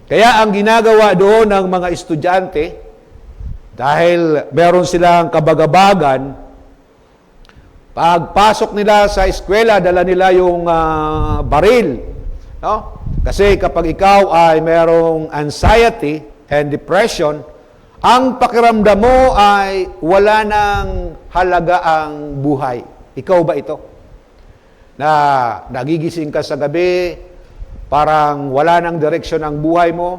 Kaya ang ginagawa doon ng mga estudyante, dahil meron silang kabagabagan, pagpasok nila sa eskwela, dala nila yung baril. No? Kasi kapag ikaw ay merong anxiety and depression, ang pakiramdam mo ay wala nang halaga ang buhay. Ikaw ba ito? Na nagigising ka sa gabi, parang wala nang direksyon ang buhay mo.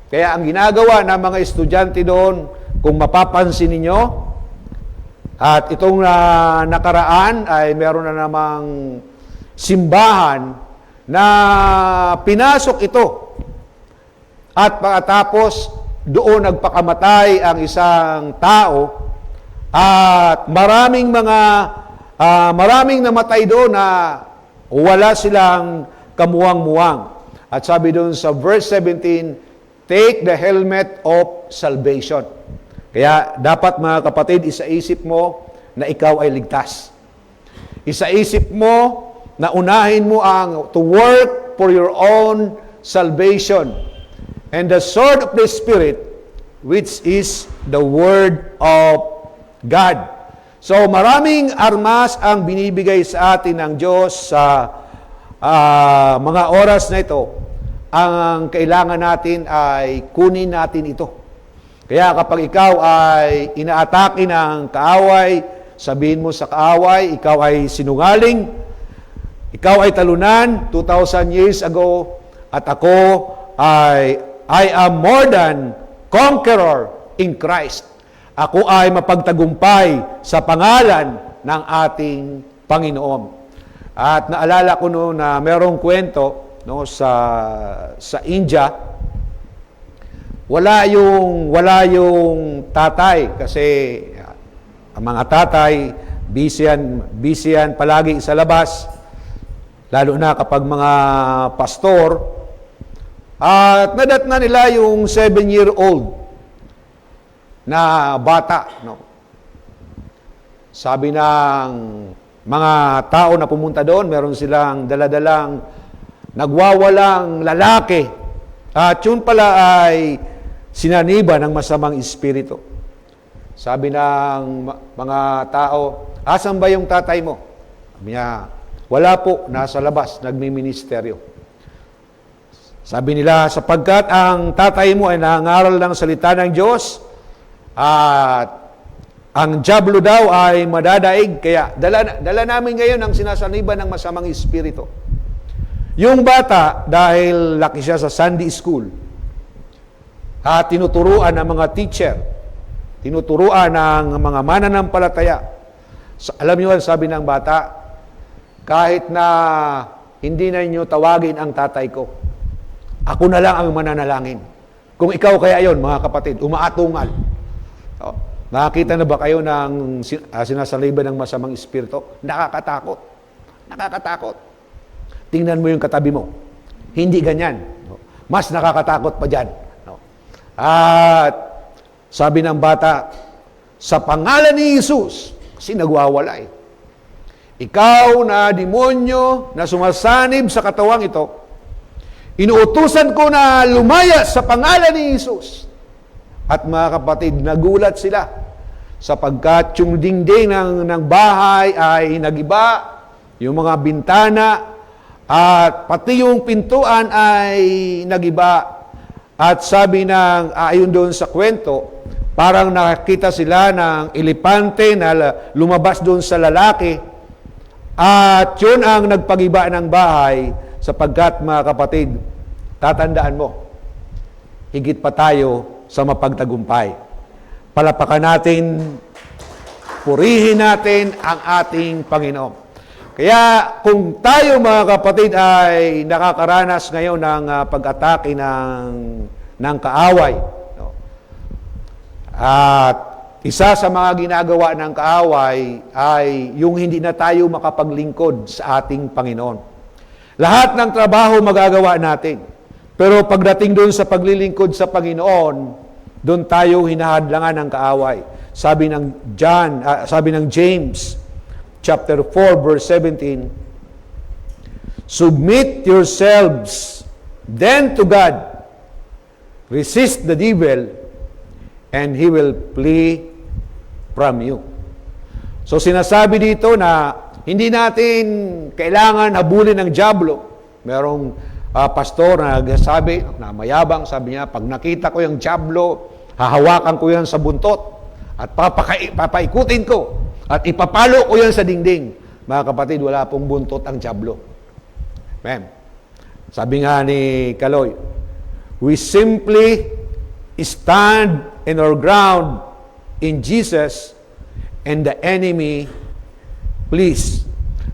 Kaya ang ginagawa ng mga estudyante doon, kung mapapansin ninyo, at itong nakaraan ay meron na namang simbahan na pinasok ito. At pagkatapos, doon nagpakamatay ang isang tao at maraming namatay doon na wala silang kamuwang-muwang. At sabi doon sa verse 17, take the helmet of salvation. Kaya dapat mga kapatid, isaisip mo na ikaw ay ligtas. Isaisip mo na unahin mo ang to work for your own salvation. And the sword of the Spirit, which is the Word of God. So maraming armas ang binibigay sa atin ng Diyos sa mga oras na ito. Ang kailangan natin ay kunin natin ito. Kaya kapag ikaw ay inaatake ng kaaway, sabihin mo sa kaaway, ikaw ay sinungaling, ikaw ay talunan 2,000 years ago, at ako I am more than conqueror in Christ. Ako ay mapagtagumpay sa pangalan ng ating Panginoon. At naalala ko noon na merong kwento sa India, wala yung tatay kasi ang mga tatay busy yan palagi sa labas, lalo na kapag mga pastor, at nadatna nila yung 7-year-old na bata. Sabi ng mga tao na pumunta doon, meron silang daladalang nagwawalang lalaki. At yun pala ay sinaniba ng masamang espiritu. Sabi ng mga tao, asan ba yung tatay mo? Sabi niya, wala po, nasa labas, nagmi-ministeryo. Sabi nila, sapagkat ang tatay mo ay nangangaral ng salita ng Diyos, at ang diablo daw ay madadaig, kaya dala namin ngayon ang sinasaniban ng masamang espiritu. Yung bata, dahil laki siya sa Sunday school, at tinuturuan ng mga teacher, tinuturuan ng mga mananampalataya. Alam niyo, sabi ng bata, kahit na hindi na niyo tawagin ang tatay ko, ako na lang ang mananalangin. Kung ikaw kaya yon, mga kapatid, umaatungal. Nakakita na ba kayo ng sinasaliban ng masamang espiritu? Nakakatakot. Nakakatakot. Tingnan mo yung katabi mo. Hindi ganyan. Mas nakakatakot pa dyan. At sabi ng bata, sa pangalan ni Jesus, kasi nagwawala eh. Ikaw na demonyo na sumasanib sa katawang ito, inuutusan ko na lumaya sa pangalan ni Jesus. At mga kapatid, nagulat sila sapagkat yung dingding ng bahay ay nagiba, yung mga bintana, at pati yung pintuan ay nagiba. At sabi ng, ayon doon sa kwento, parang nakakita sila ng elepante na lumabas doon sa lalaki. At yun ang nagpagiba ng bahay sapagkat, mga kapatid, tatandaan mo, higit pa tayo sa mapagtagumpay. Palapakan natin, purihin natin ang ating Panginoon. Kaya kung tayo, mga kapatid, ay nakakaranas ngayon ng pag-atake ng kaaway, no? At isa sa mga ginagawa ng kaaway ay yung hindi na tayo makapaglingkod sa ating Panginoon. Lahat ng trabaho magagawa natin. Pero pagdating doon sa paglilingkod sa Panginoon, doon tayo hinahadlangan ng kaaway. Sabi ng James chapter 4 verse 17, submit yourselves then to God, resist the devil, and he will flee from you. So sinasabi dito na hindi natin kailangan habulin ng diablo. Merong pastor na nagsabi, na mayabang, sabi niya, pag nakita ko yung diablo, hahawakan ko yan sa buntot at papaikutin ko at ipapalo ko yan sa dingding. Mga kapatid, wala pong buntot ang diablo. Amen. Sabi nga ni Kaloy, we simply stand in our ground in Jesus and the enemy flees.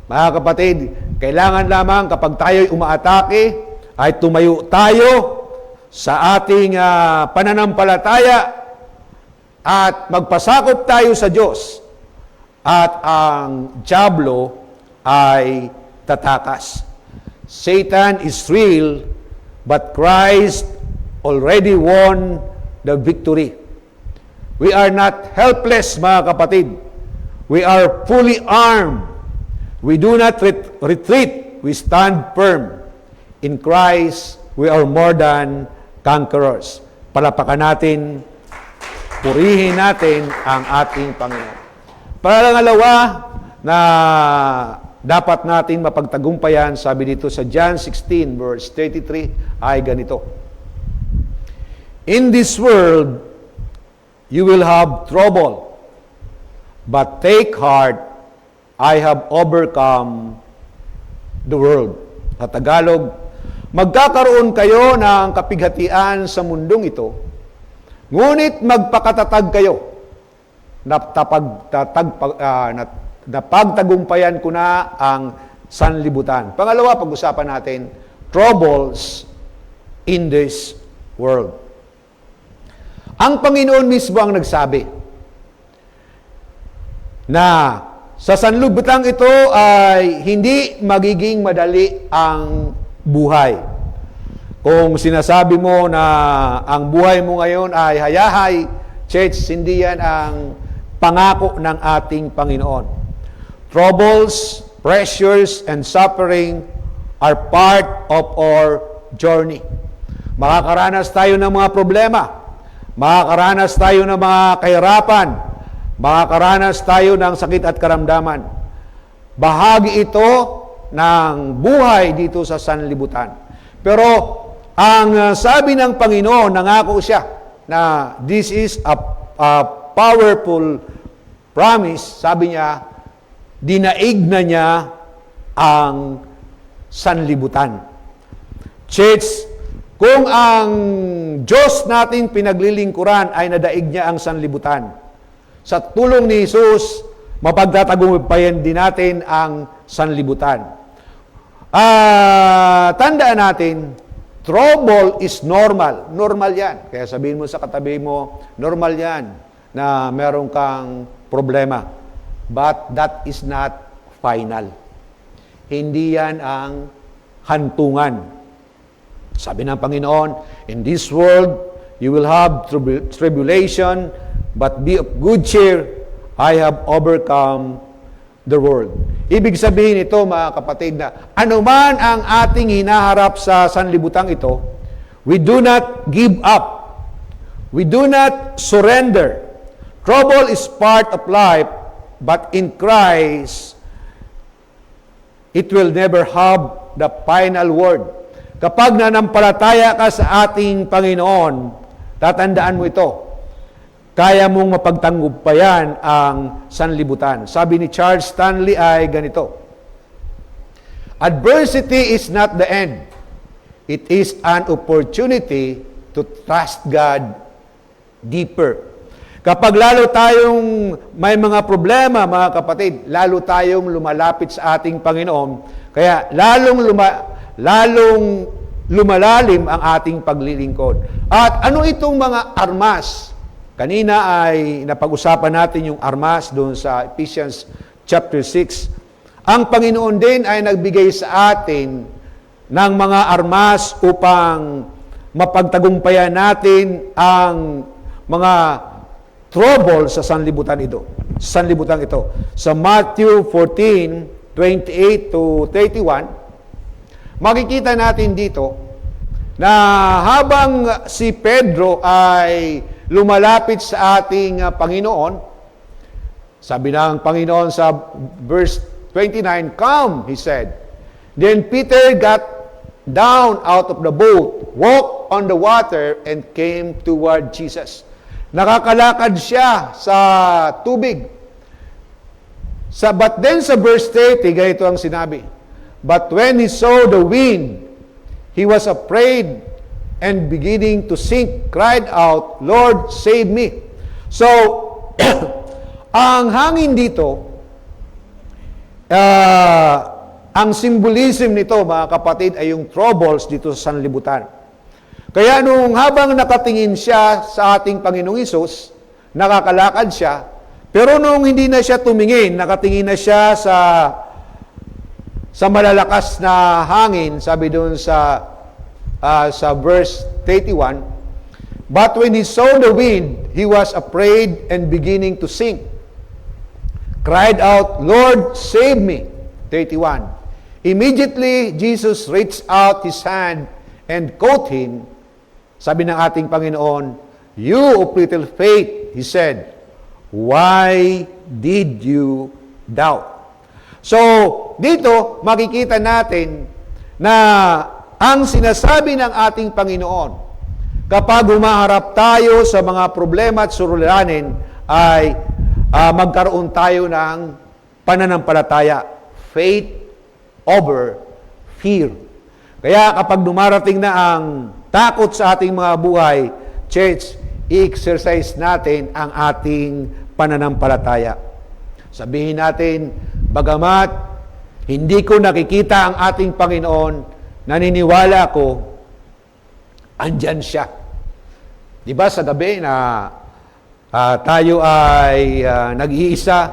Mga kapatid, kailangan lamang kapag tayo'y umaatake, ay tumayo tayo sa ating pananampalataya at magpasakop tayo sa Diyos. At ang diablo ay tatakas. Satan is real, but Christ already won the victory. We are not helpless, mga kapatid. We are fully armed. We do not retreat. We stand firm. In Christ, we are more than conquerors. Palapakan natin, purihin natin ang ating Panginoon. Pangalawa na dapat natin mapagtagumpayan, sabi dito sa John 16 verse 33 ay ganito. In this world, you will have trouble, but take heart, I have overcome the world. Sa Tagalog, magkakaroon kayo ng kapighatian sa mundong ito, ngunit magpakatatag kayo. Napagtagumpayan ko na ang sanlibutan. Pangalawa, pag-usapan natin, troubles in this world. Ang Panginoon mismo ang nagsabi na sa sanlibutan ito ay hindi magiging madali ang buhay. Kung sinasabi mo na ang buhay mo ngayon ay hayahay, church, hindi yan ang pangako ng ating Panginoon. Troubles, pressures, and suffering are part of our journey. Makakaranas tayo ng mga problema. Makakaranas tayo ng mga kahirapan. makakaranas tayo ng sakit at karamdaman. Bahagi ito ng buhay dito sa sanlibutan. Pero ang sabi ng Panginoon, nangako siya na this is a powerful promise. Sabi niya, dinaig na niya ang sanlibutan. Church, kung ang Diyos natin pinaglilingkuran ay nadaig niya ang sanlibutan, sa tulong ni Jesus, mapagtatagumpayan din natin ang sanlibutan. Tandaan natin, trouble is normal. Normal yan. Kaya sabihin mo sa katabi mo, normal yan na meron kang problema. But that is not final. Hindi yan ang hantungan. Sabi ng Panginoon, in this world, you will have tribulation, but be of good cheer, I have overcome the world. Ibig sabihin ito, mga kapatid, na anuman ang ating hinaharap sa sanlibutang ito, we do not give up. We do not surrender. Trouble is part of life, but in Christ, it will never have the final word. Kapag nanampalataya ka sa ating Panginoon, tatandaan mo ito, kaya mong mapagtanggumpayan ang sanlibutan. Sabi ni Charles Stanley ay ganito, adversity is not the end. It is an opportunity to trust God deeper. Kapag lalo tayong may mga problema, mga kapatid, lalo tayong lumalapit sa ating Panginoon, kaya lalong lumalalim ang ating paglilingkod. At ano itong mga armas? Kanina ay napag-usapan natin yung armas doon sa Ephesians chapter 6. Ang Panginoon din ay nagbigay sa atin ng mga armas upang mapagtagumpayan natin ang mga trouble sa sanlibutan ito. Sa Matthew 14:28 to 31, makikita natin dito na habang si Pedro ay lumalapit sa ating Panginoon, sabi ng Panginoon sa verse 29, "Come," he said. Then Peter got down out of the boat, walked on the water, and came toward Jesus. Nakakalakad siya sa tubig. But then sa verse 30, ganito ang sinabi, "But when he saw the wind, he was afraid and beginning to sink, cried out, 'Lord, save me.'" So, ang hangin dito, ang symbolism nito, mga kapatid, ay yung troubles dito sa sanlibutan. Kaya nung habang nakatingin siya sa ating Panginoong Hesus, nakakalakad siya, pero nung hindi na siya tumingin, nakatingin na siya sa malalakas na hangin, sabi doon sa verse 31, "But when he saw the wind, he was afraid and beginning to sink. Cried out, 'Lord, save me.'" 31. Immediately, Jesus reached out his hand and caught him. Sabi ng ating Panginoon, "You of little faith," he said, "why did you doubt?" So, dito, makikita natin na ang sinasabi ng ating Panginoon, kapag humaharap tayo sa mga problema at suliranin, ay magkaroon tayo ng pananampalataya. Faith over fear. Kaya kapag dumarating na ang takot sa ating mga buhay, church, i-exercise natin ang ating pananampalataya. Sabihin natin, bagamat hindi ko nakikita ang ating Panginoon, naniniwala ko, andyan siya. Di ba sa gabi na tayo ay nag-iisa,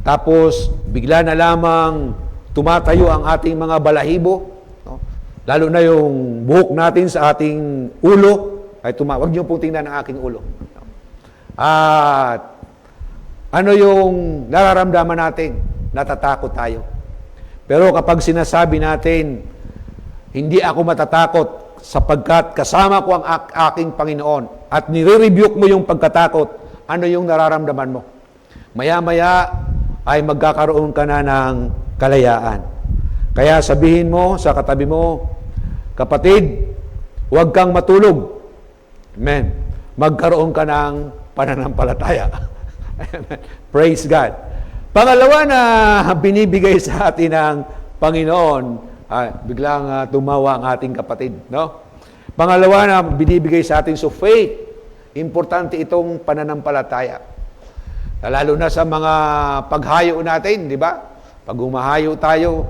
tapos bigla na lamang tumatayo ang ating mga balahibo, no? Lalo na yung buhok natin sa ating ulo, ay huwag niyo pong tingnan ang aking ulo. At ano yung nararamdaman natin? Natatakot tayo. Pero kapag sinasabi natin, hindi ako matatakot sapagkat kasama ko ang aking Panginoon, at nire-rebuke mo yung pagkatakot, ano yung nararamdaman mo? maya-maya ay magkakaroon ka na ng kalayaan. Kaya sabihin mo sa katabi mo, kapatid, huwag kang matulog. Amen. Magkaroon ka ng pananampalataya. Amen. Praise God. Pangalawa na binibigay sa atin ng Panginoon, biglang tumawa ang ating kapatid, no? Pangalawa na binibigay sa atin, so faith, importante itong pananampalataya. Lalo na sa mga paghayo natin, di ba? Pag humahayo tayo,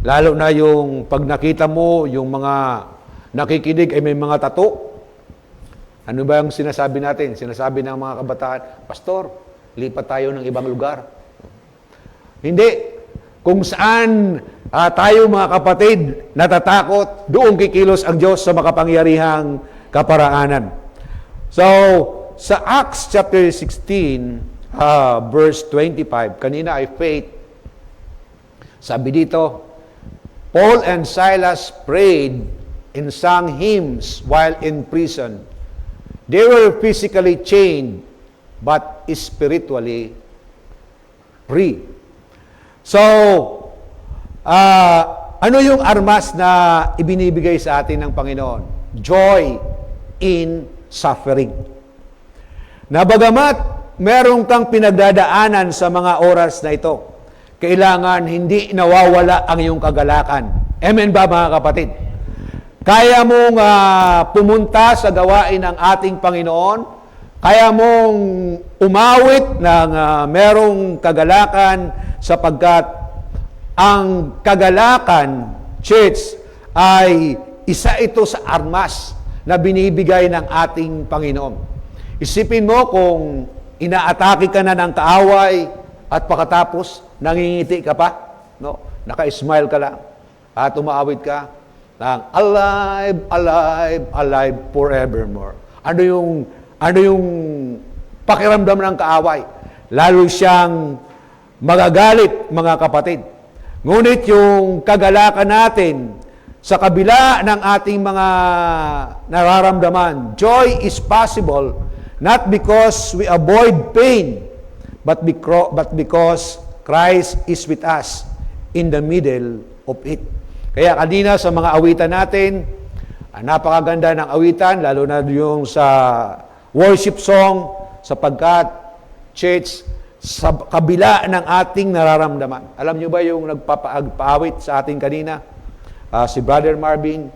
lalo na yung pag nakita mo, yung mga nakikinig ay may mga tato. Ano ba yung sinasabi natin? Sinasabi ng mga kabataan, Pastor, lipat tayo ng ibang lugar. Hindi. Kung saan tayo mga kapatid natatakot, doon kikilos ang Diyos sa makapangyarihang kaparaanan. So, sa Acts chapter 16, verse 25, kanina ay faith. Sabi dito, Paul and Silas prayed and sang hymns while in prison. They were physically chained, but spiritually free. So, ano yung armas na ibinibigay sa atin ng Panginoon? Joy in suffering. Na bagamat meron kang pinagdadaanan sa mga oras na ito, kailangan hindi nawawala ang iyong kagalakan. Amen ba mga kapatid? Kaya mong pumunta sa gawain ng ating Panginoon, kaya mong umawit ng merong kagalakan sapagkat ang kagalakan, church, ay isa ito sa armas na binibigay ng ating Panginoon. Isipin mo kung inaatake ka na ng kaaway at pagkatapos nangingiti ka pa, no? Naka-smile ka lang at umaawit ka ng alive, alive, alive forevermore. Ano yung pakiramdam ng kaaway? Lalo siyang magagalit, mga kapatid. Ngunit yung kagalakan natin sa kabila ng ating mga nararamdaman, joy is possible not because we avoid pain, but because Christ is with us in the middle of it. Kaya kanina sa mga awitan natin, napakaganda ng awitan, lalo na yung sa worship song, sapagkat, church, sa kabila ng ating nararamdaman. Alam nyo ba yung nagpapaawit sa ating kanina? Si Brother Marvin,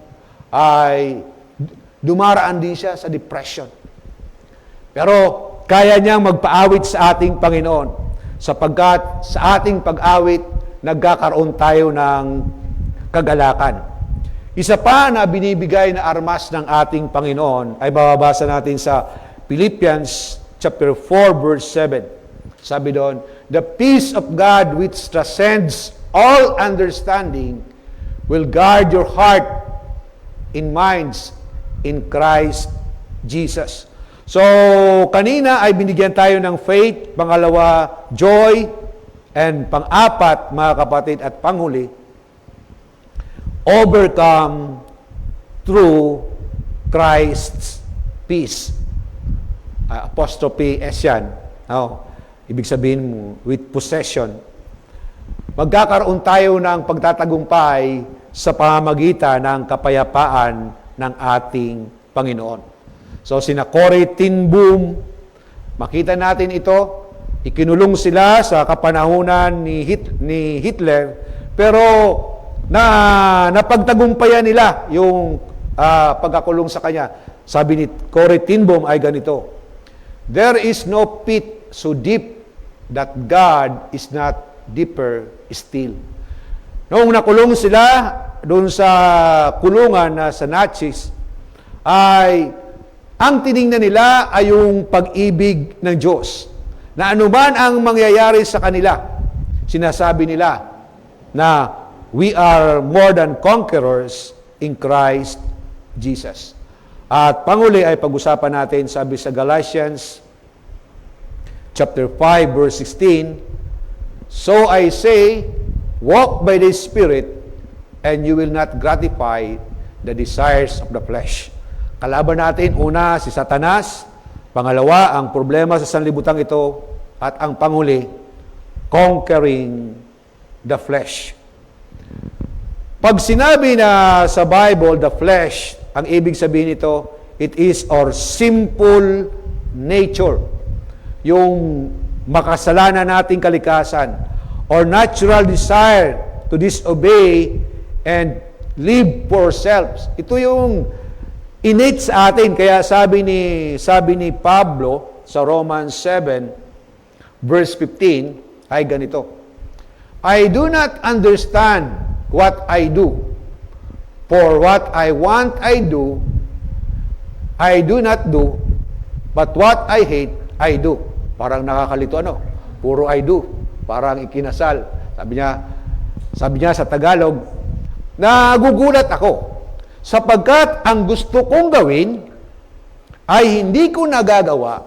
ay dumaraan din siya sa depression. Pero kaya niyang magpaawit sa ating Panginoon, sapagkat sa ating pag-awit, nagkakaroon tayo ng kagalakan. Isa pa na binibigay na armas ng ating Panginoon ay mababasa natin sa Philippians chapter 4 verse 7. Sabi doon, the peace of God which transcends all understanding will guard your heart and minds in Christ Jesus. So, kanina ay binigyan tayo ng faith, pangalawa, joy, and pang-apat, mga kapatid, at panghuli, overcome through Christ's peace. Apostrophe S yan. Ibig sabihin mo, with possession. Magkakaroon tayo ng pagtatagumpay sa pamamagitan ng kapayapaan ng ating Panginoon. So, sina Corrie ten Boom, makita natin ito, ikinulong sila sa kapanahunan ni Hitler, pero napagtagumpayan nila yung pagkakulong sa kanya. Sabi ni Corrie ten Boom ay ganito, there is no pit so deep that God is not deeper still. Noong nakulong sila doon sa kulungan na sa Nazis, ay ang tiningnan nila ay yung pag-ibig ng Diyos. Na anuman ang mangyayari sa kanila, sinasabi nila na we are more than conquerors in Christ Jesus. At panghuli ay pag-usapan natin, sabi sa Galatians chapter 5 verse 16, so I say, walk by the Spirit, and you will not gratify the desires of the flesh. Kalaban natin, una, si Satanas. Pangalawa, ang problema sa sanlibutan ito At ang panguli, conquering the flesh. Pag sinabi na sa Bible, the flesh, ang ibig sabihin nito, it is our simple nature. Yung makasalanan nating kalikasan, or natural desire to disobey and live for ourselves. Ito yung innate sa atin. Kaya sabi ni Pablo sa Romans 7, verse 15, ay ganito, I do not understand what I do, for what I want I do not do, but what I hate, I do. Parang nakakalito puro I do. Parang ikinasal. Sabi niya sa Tagalog, nagugulat ako sapagkat ang gusto kong gawin ay hindi ko nagagawa,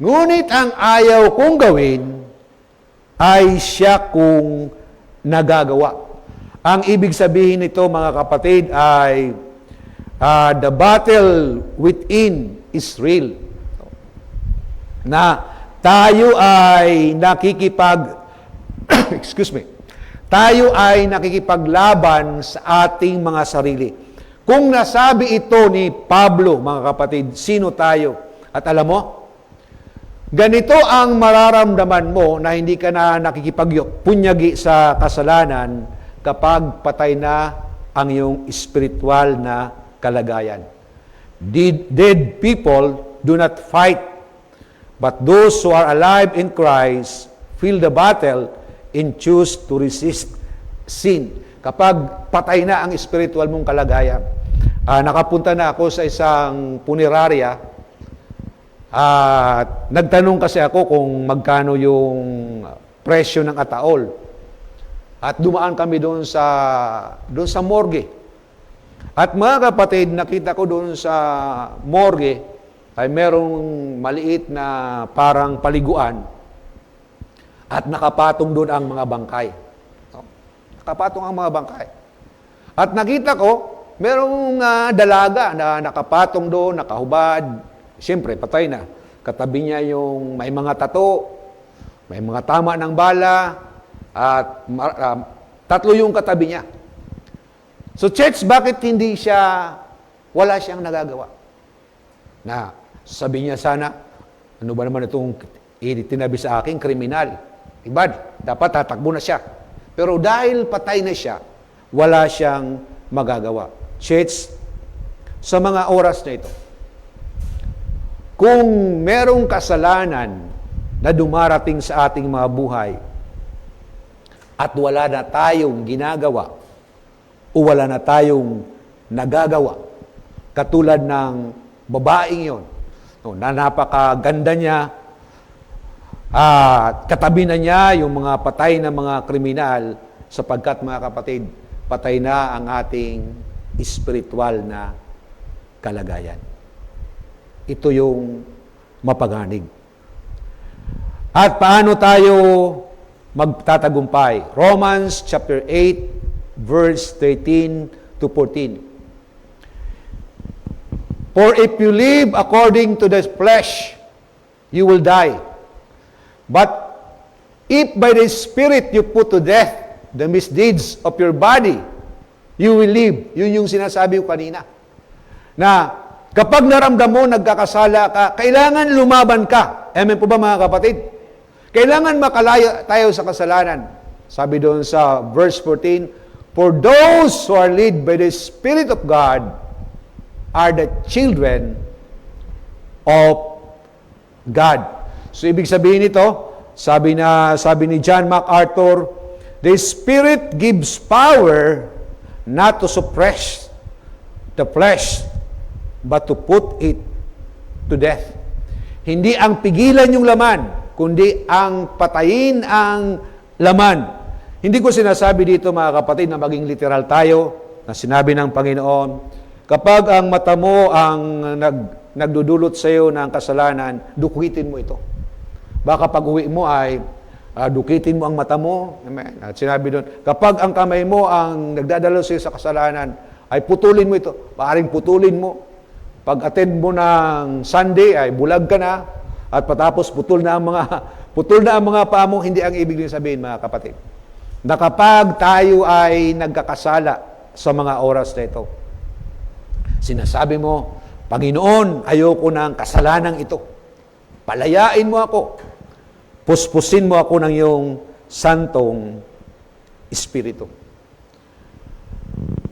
ngunit ang ayaw kong gawin ay siya kong nagagawa. Ang ibig sabihin nito, mga kapatid, ay the battle within is real. Na tayo ay tayo ay nakikipaglaban sa ating mga sarili. Kung nasabi ito ni Pablo, mga kapatid, sino tayo? At alam mo, ganito ang mararamdaman mo na hindi ka na nakikipagpunyagi sa kasalanan kapag patay na ang iyong spiritual na kalagayan. Dead people do not fight, but those who are alive in Christ feel the battle and choose to resist sin. Kapag patay na ang spiritual mong kalagayan. Nakapunta na ako sa isang punerarya at nagtanong kasi ako kung magkano yung presyo ng ataol. At dumaan kami doon sa morgue. At mga kapatid, nakita ko doon sa morgue ay merong maliit na parang paliguan at nakapatong doon ang mga bangkay. Nakapatong ang mga bangkay. At nakita ko, merong dalaga na nakapatong doon, nakahubad. Siyempre, patay na. Katabi niya yung may mga tato, may mga tama ng bala, at tatlo yung katabi niya. So church, bakit wala siyang nagagawa? Na sabi niya sana, ano ba naman itong tinabi sa akin, kriminal. Ibad, dapat tatakbo na siya. Pero dahil patay na siya, wala siyang magagawa. Church, sa mga oras na ito, kung merong kasalanan na dumarating sa ating mga buhay, at wala na tayong ginagawa o wala na tayong nagagawa, katulad ng babaeng yon, na napakaganda niya, at katabi na niya yung mga patay na mga kriminal, sapagkat mga kapatid, patay na ang ating spiritual na kalagayan. Ito yung mapaganib. At paano tayo magtatagumpay? Romans chapter 8, verse 13 to 14. For if you live according to the flesh, you will die. But if by the Spirit you put to death the misdeeds of your body, you will live. Yun yung sinasabi ko kanina. Na kapag naramdam mo, nagkakasala ka, kailangan lumaban ka. Amen po ba mga kapatid? Kailangan makalaya tayo sa kasalanan. Sabi doon sa verse 14, for those who are led by the Spirit of God are the children of God. So ibig sabihin nito, sabi ni John MacArthur, the Spirit gives power not to suppress the flesh, but to put it to death. Hindi ang pigilan yung laman, kundi ang patayin ang laman. Hindi ko sinasabi dito mga kapatid na maging literal tayo, na sinabi ng Panginoon, kapag ang mata mo ang nagdudulot sa iyo ng kasalanan, dukitin mo ito. Baka pag uwi mo ay dukitin mo ang mata mo. Amen. At sinabi doon, kapag ang kamay mo ang nagdadalo sa iyo sa kasalanan, ay putulin mo ito. Paaring putulin mo. Pag attend mo ng Sunday, ay bulag ka na. At patapos putol na ang mga putol na ang mga paa mo, hindi ang ibig niyong sabihin, mga kapatid, na kapag tayo ay nagkakasala sa mga oras na ito, sinasabi mo, Panginoon, ayoko ng kasalanan ito. Palayain mo ako. Puspusin mo ako ng iyong santong Espiritu.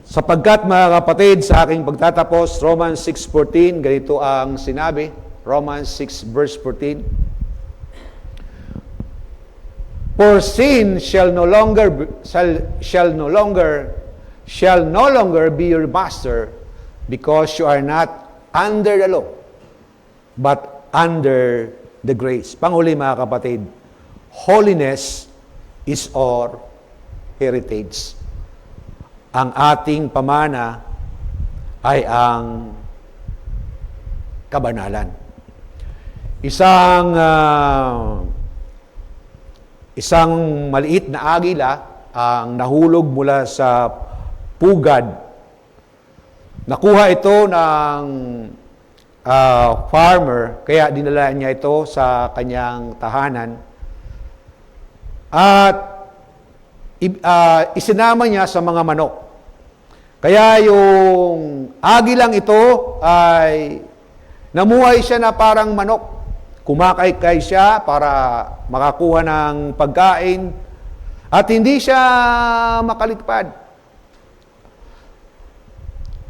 Sapagkat, mga kapatid, sa aking pagtatapos, Romans 6:14, ganito ang sinabi, Romans 6 verse 14, For sin shall no longer be your master, because you are not under the law, but under the grace. Panghuli, mga kapatid, holiness is our heritage. Ang ating pamana ay ang kabanalan. Isang maliit na agila ang nahulog mula sa pugad. Nakuha ito ng farmer, kaya dinala niya ito sa kanyang tahanan. At isinama niya sa mga manok. Kaya yung agilang ito ay namuhay siya na parang manok. Kumakaykay siya para makakuha ng pagkain at hindi siya makaligpad.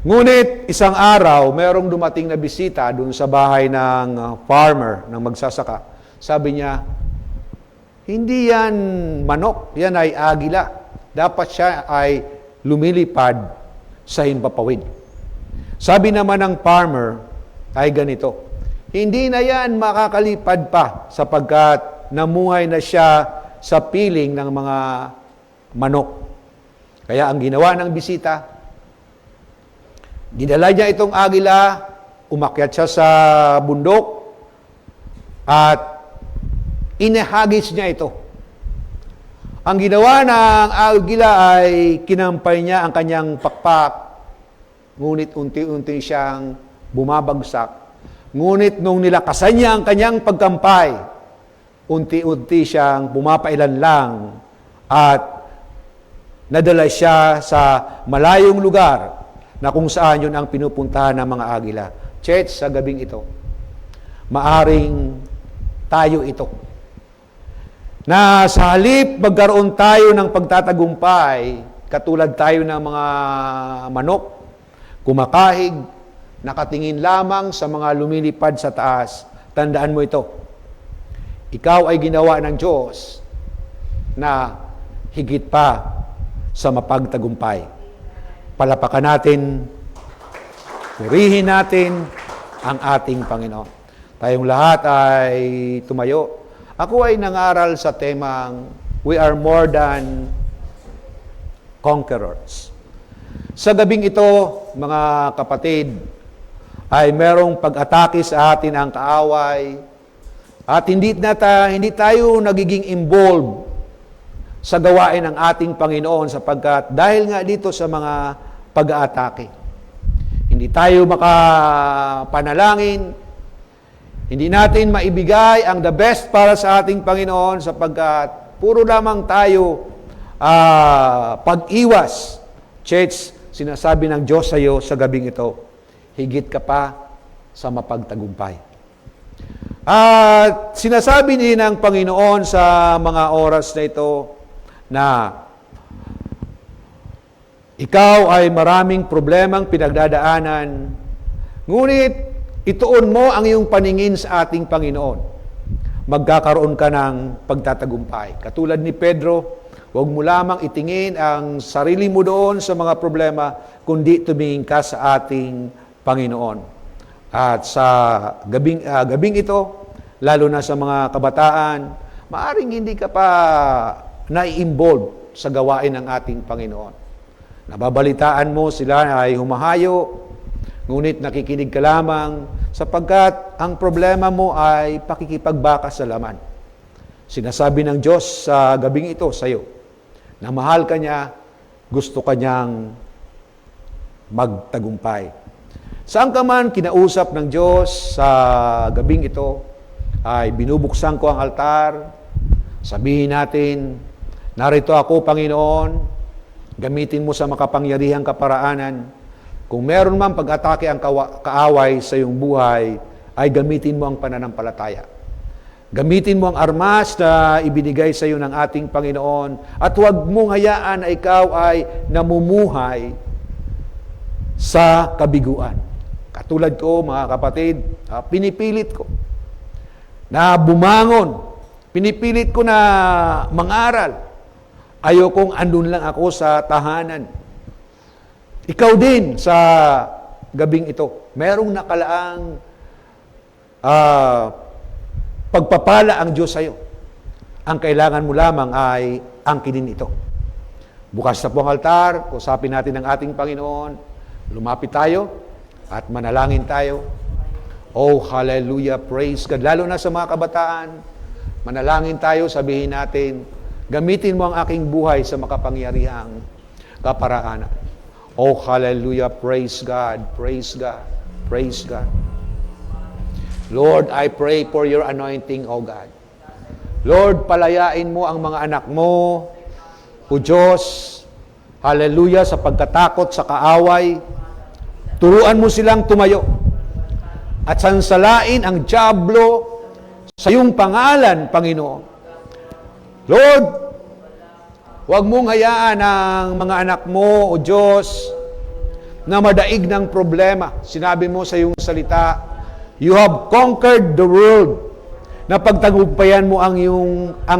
Ngunit isang araw, merong dumating na bisita dun sa bahay ng farmer, ng magsasaka. Sabi niya, hindi yan manok, yan ay agila. Dapat siya ay lumilipad sa himpapawid. Sabi naman ng farmer ay ganito, hindi na yan makakalipad pa sapagkat namuhay na siya sa piling ng mga manok. Kaya ang ginawa ng bisita, dinala niya itong agila, umakyat siya sa bundok, at inahagis niya ito. Ang ginawa ng agila ay kinampay niya ang kanyang pakpak, ngunit unti-unti siyang bumabagsak. Ngunit nung nilakasan niya ang kanyang pagkampay, unti-unti siyang pumapailan lang at nadala siya sa malayong lugar na kung saan yun ang pinupuntahan ng mga agila. Church, sa gabing ito, maaring tayo ito. Na sa halip magkaroon tayo ng pagtatagumpay, katulad tayo ng mga manok, kumakahig, nakatingin lamang sa mga lumilipad sa taas. Tandaan mo ito. Ikaw ay ginawa ng Diyos na higit pa sa mapagtagumpay. Palapakan natin, purihin natin ang ating Panginoon. Tayong lahat ay tumayo. Ako ay nangaral sa temang, we are more than conquerors. Sa gabing ito, mga kapatid, ay merong pag-atake sa atin ang kaaway at hindi tayo nagiging involved sa gawain ng ating Panginoon sapagkat dahil nga dito sa mga pag-aatake. Hindi tayo makapanalangin, hindi natin maibigay ang the best para sa ating Panginoon sapagkat puro lamang tayo pag-iwas. Church, sinasabi ng Diyos sa iyo sa gabing ito, higit ka pa sa mapagtagumpay. At sinasabi din ng Panginoon sa mga oras na ito na ikaw ay maraming problemang pinagdadaanan, ngunit ituon mo ang iyong paningin sa ating Panginoon. Magkakaroon ka ng pagtatagumpay. Katulad ni Pedro, huwag mo lamang itingin ang sarili mo doon sa mga problema, kundi tumingin ka sa ating Panginoon. At sa gabing ito, lalo na sa mga kabataan, maaring hindi ka pa nai-involve sa gawain ng ating Panginoon. Nababalitaan mo sila ay humahayo, ngunit nakikinig ka lamang sapagkat ang problema mo ay pakikipagbaka sa laman. Sinasabi ng Diyos sa gabing ito sa iyo, na mahal ka niya, gusto ka niyang magtagumpay. Saan ka man kinausap ng Diyos sa gabing ito, ay binubuksan ko ang altar. Sabihin natin, narito ako, Panginoon, gamitin mo sa makapangyarihang kaparaanan. Kung meron man pag-atake ang kaaway sa iyong buhay, ay gamitin mo ang pananampalataya. Gamitin mo ang armas na ibinigay sa iyo ng ating Panginoon at huwag mong hayaan na ikaw ay namumuhay sa kabiguan. Katulad ko, mga kapatid, pinipilit ko na bumangon. Pinipilit ko na mangaral. Ayokong andun lang ako sa tahanan. Ikaw din sa gabing ito, merong nakalaang pagpapala ang Diyos sa iyo. Ang kailangan mo lamang ay angkinin ito. Bukas na po ang altar, usapin natin ang ating Panginoon, lumapit tayo at manalangin tayo. Oh, hallelujah, praise God. Lalo na sa mga kabataan, manalangin tayo, sabihin natin, gamitin mo ang aking buhay sa makapangyarihang kaparaanan. Oh, hallelujah, praise God, praise God, praise God. Lord, I pray for your anointing, oh God. Lord, palayain mo ang mga anak mo, o Diyos, hallelujah, sa pagkatakot, sa kaaway. Turuan mo silang tumayo at sansalain ang dyablo sa iyong pangalan, Panginoon. Lord, huwag mong hayaan ang mga anak mo, o Diyos, na madaig ng problema. Sinabi mo sa iyong salita, you have conquered the world. Na pagtagumpayan mo ang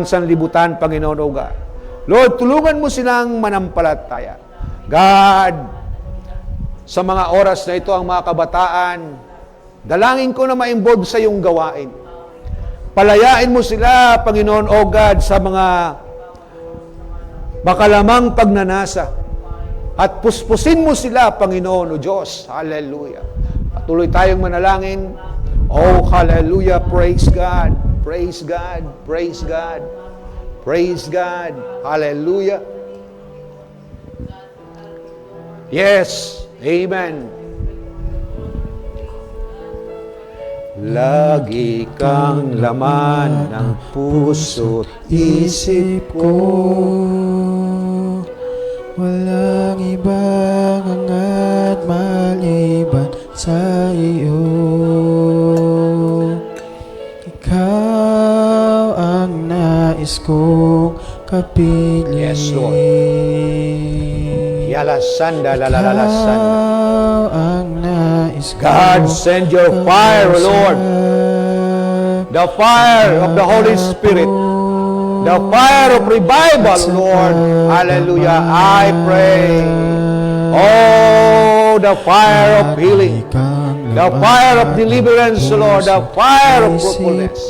sanlibutan, Panginoon, o God. Lord, tulungan mo silang manampalataya. God, sa mga oras na ito, ang mga kabataan, dalangin ko na ma-involve sa iyong gawain. Palayain mo sila, Panginoon, o God, sa mga makalamang pagnanasa. At puspusin mo sila, Panginoon, o Diyos. Hallelujah. Patuloy tayong manalangin. Oh, hallelujah. Praise God. Praise God. Praise God. Praise God. Hallelujah. Yes. Amen. Lagi kang laman ng puso't isip ko.
Walang ibang angat maliban sa iyo. Ikaw ang nais kong kapiling.
Yes, Lord. Yalasanda, lalalasanda.
Ikaw ang nais kong
God, send your fire, O Lord. The fire of the Holy Spirit. The fire of revival, Lord. Hallelujah. I pray. Oh, the fire of healing. The fire of deliverance, Lord. The fire of fruitfulness.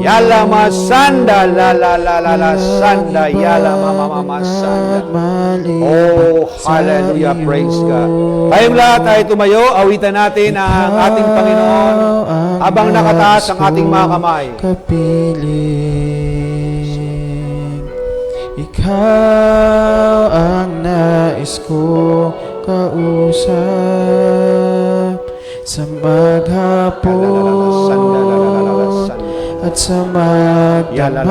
Yala masanda, la la la la la sanda, yala mama mama sanda. Oh, hallelujah, praise God. Tayong lahat ay tumayo, awitan natin ang ating Panginoon habang nakataas ang ating mga kamay.
Kapiling, ikaw ang nais ko kausap sa maghapon at sa magdamag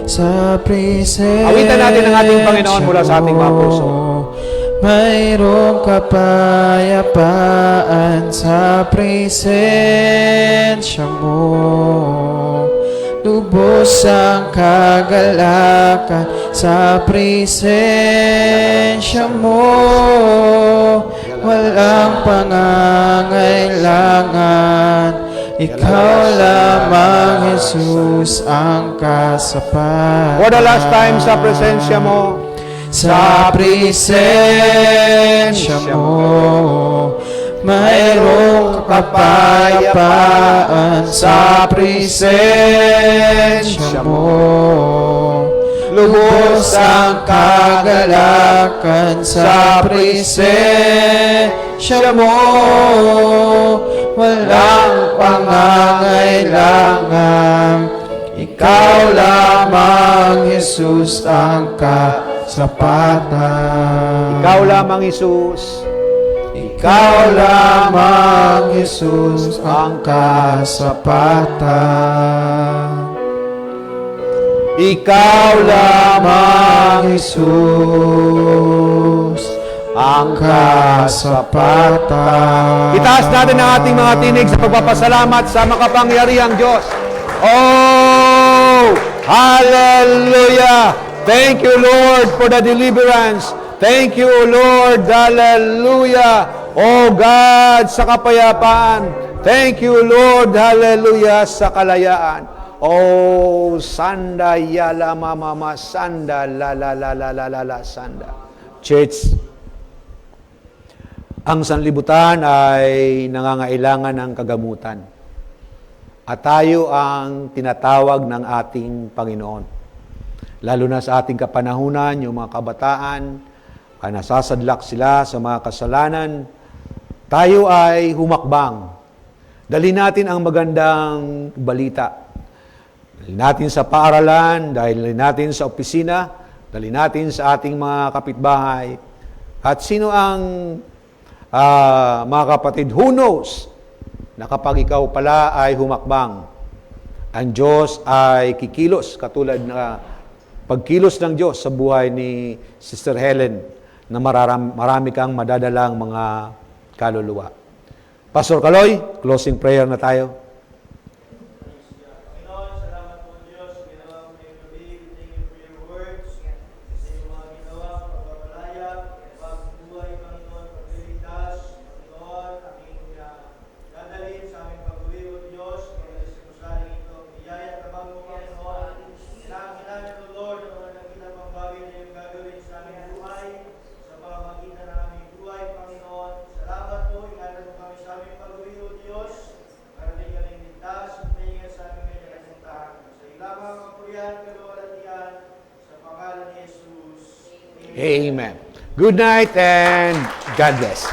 sa presensya.
Awitan natin ang ating Panginoon mula sa ating mga puso.
Mayroong kapayapaan sa presensya mo. Lubos ang kagalakan sa presensya mo. Walang pangangailangan, ikaw lamang, Jesus, ang kasapat.
For the last time sa presensya mo,
Sa presensya mo, mayroong kapayapaan. Sa presensya mo, lubos ang kagalakan. Sa presensya mo, walang pangangailangan, ikaw lamang, Jesus, ang kasapatan.
ikaw lamang, Jesus.
Ikaw lamang, Jesus, ang kasapatan. Ikaw lamang, Jesus, ang kasapatan.
Itaas natin ang ating mga tinig sa pagpapasalamat sa makapangyarihang Diyos. Oh! Hallelujah! Thank you, Lord, for the deliverance. Thank you, Lord. Hallelujah. Oh God, sa kapayapaan. Thank you, Lord. Hallelujah, sa kalayaan. Oh, sanda yala mama sanda la la la la la la la sanda. Church, ang sanlibutan ay nangangailangan ng kagamutan. At tayo ang tinatawag ng ating Panginoon. Lalo na sa ating kapanahunan, yung mga kabataan, ay nasasadlak sila sa mga kasalanan, tayo ay humakbang. Dali natin ang magandang balita. Dali natin sa paaralan, dali natin sa opisina, dali natin sa ating mga kapitbahay. At sino ang mga kapatid, who knows, na kapag ikaw pala ay humakbang, ang Diyos ay kikilos, katulad na pagkilos ng Diyos sa buhay ni Sister Helen, na marami kang madadalang mga kaluluwa. Pastor Kaloy, closing prayer na tayo.
Panginoon, salamat po Diyos, ginawa mo ngayong gabi. Thank you for your words. Sa iyong mga ginawa, pagpapalaya, bagong buhay, Panginoon, pagliligtas, Panginoon, aming dadalhin sa aming pag-uwi, O Diyos, kaya sa kusaling ito, biyaya at tabang mo, Panginoon. Kailangan namin, O Lord, ang mga nakita pang bagay na iyong gagawin sa aming buhay, sa pamamagitan ng aming buhay, Panginoon. Salamat po, ingatan mo kami sa aming pag-uwi, O Diyos, para di kaming ligtas, at mahinga sa aming medya kasintahan. Sa ilamang kapurihan, kaluwalhatian, sa pangalan ni Jesus.
Amen. Good night and God bless.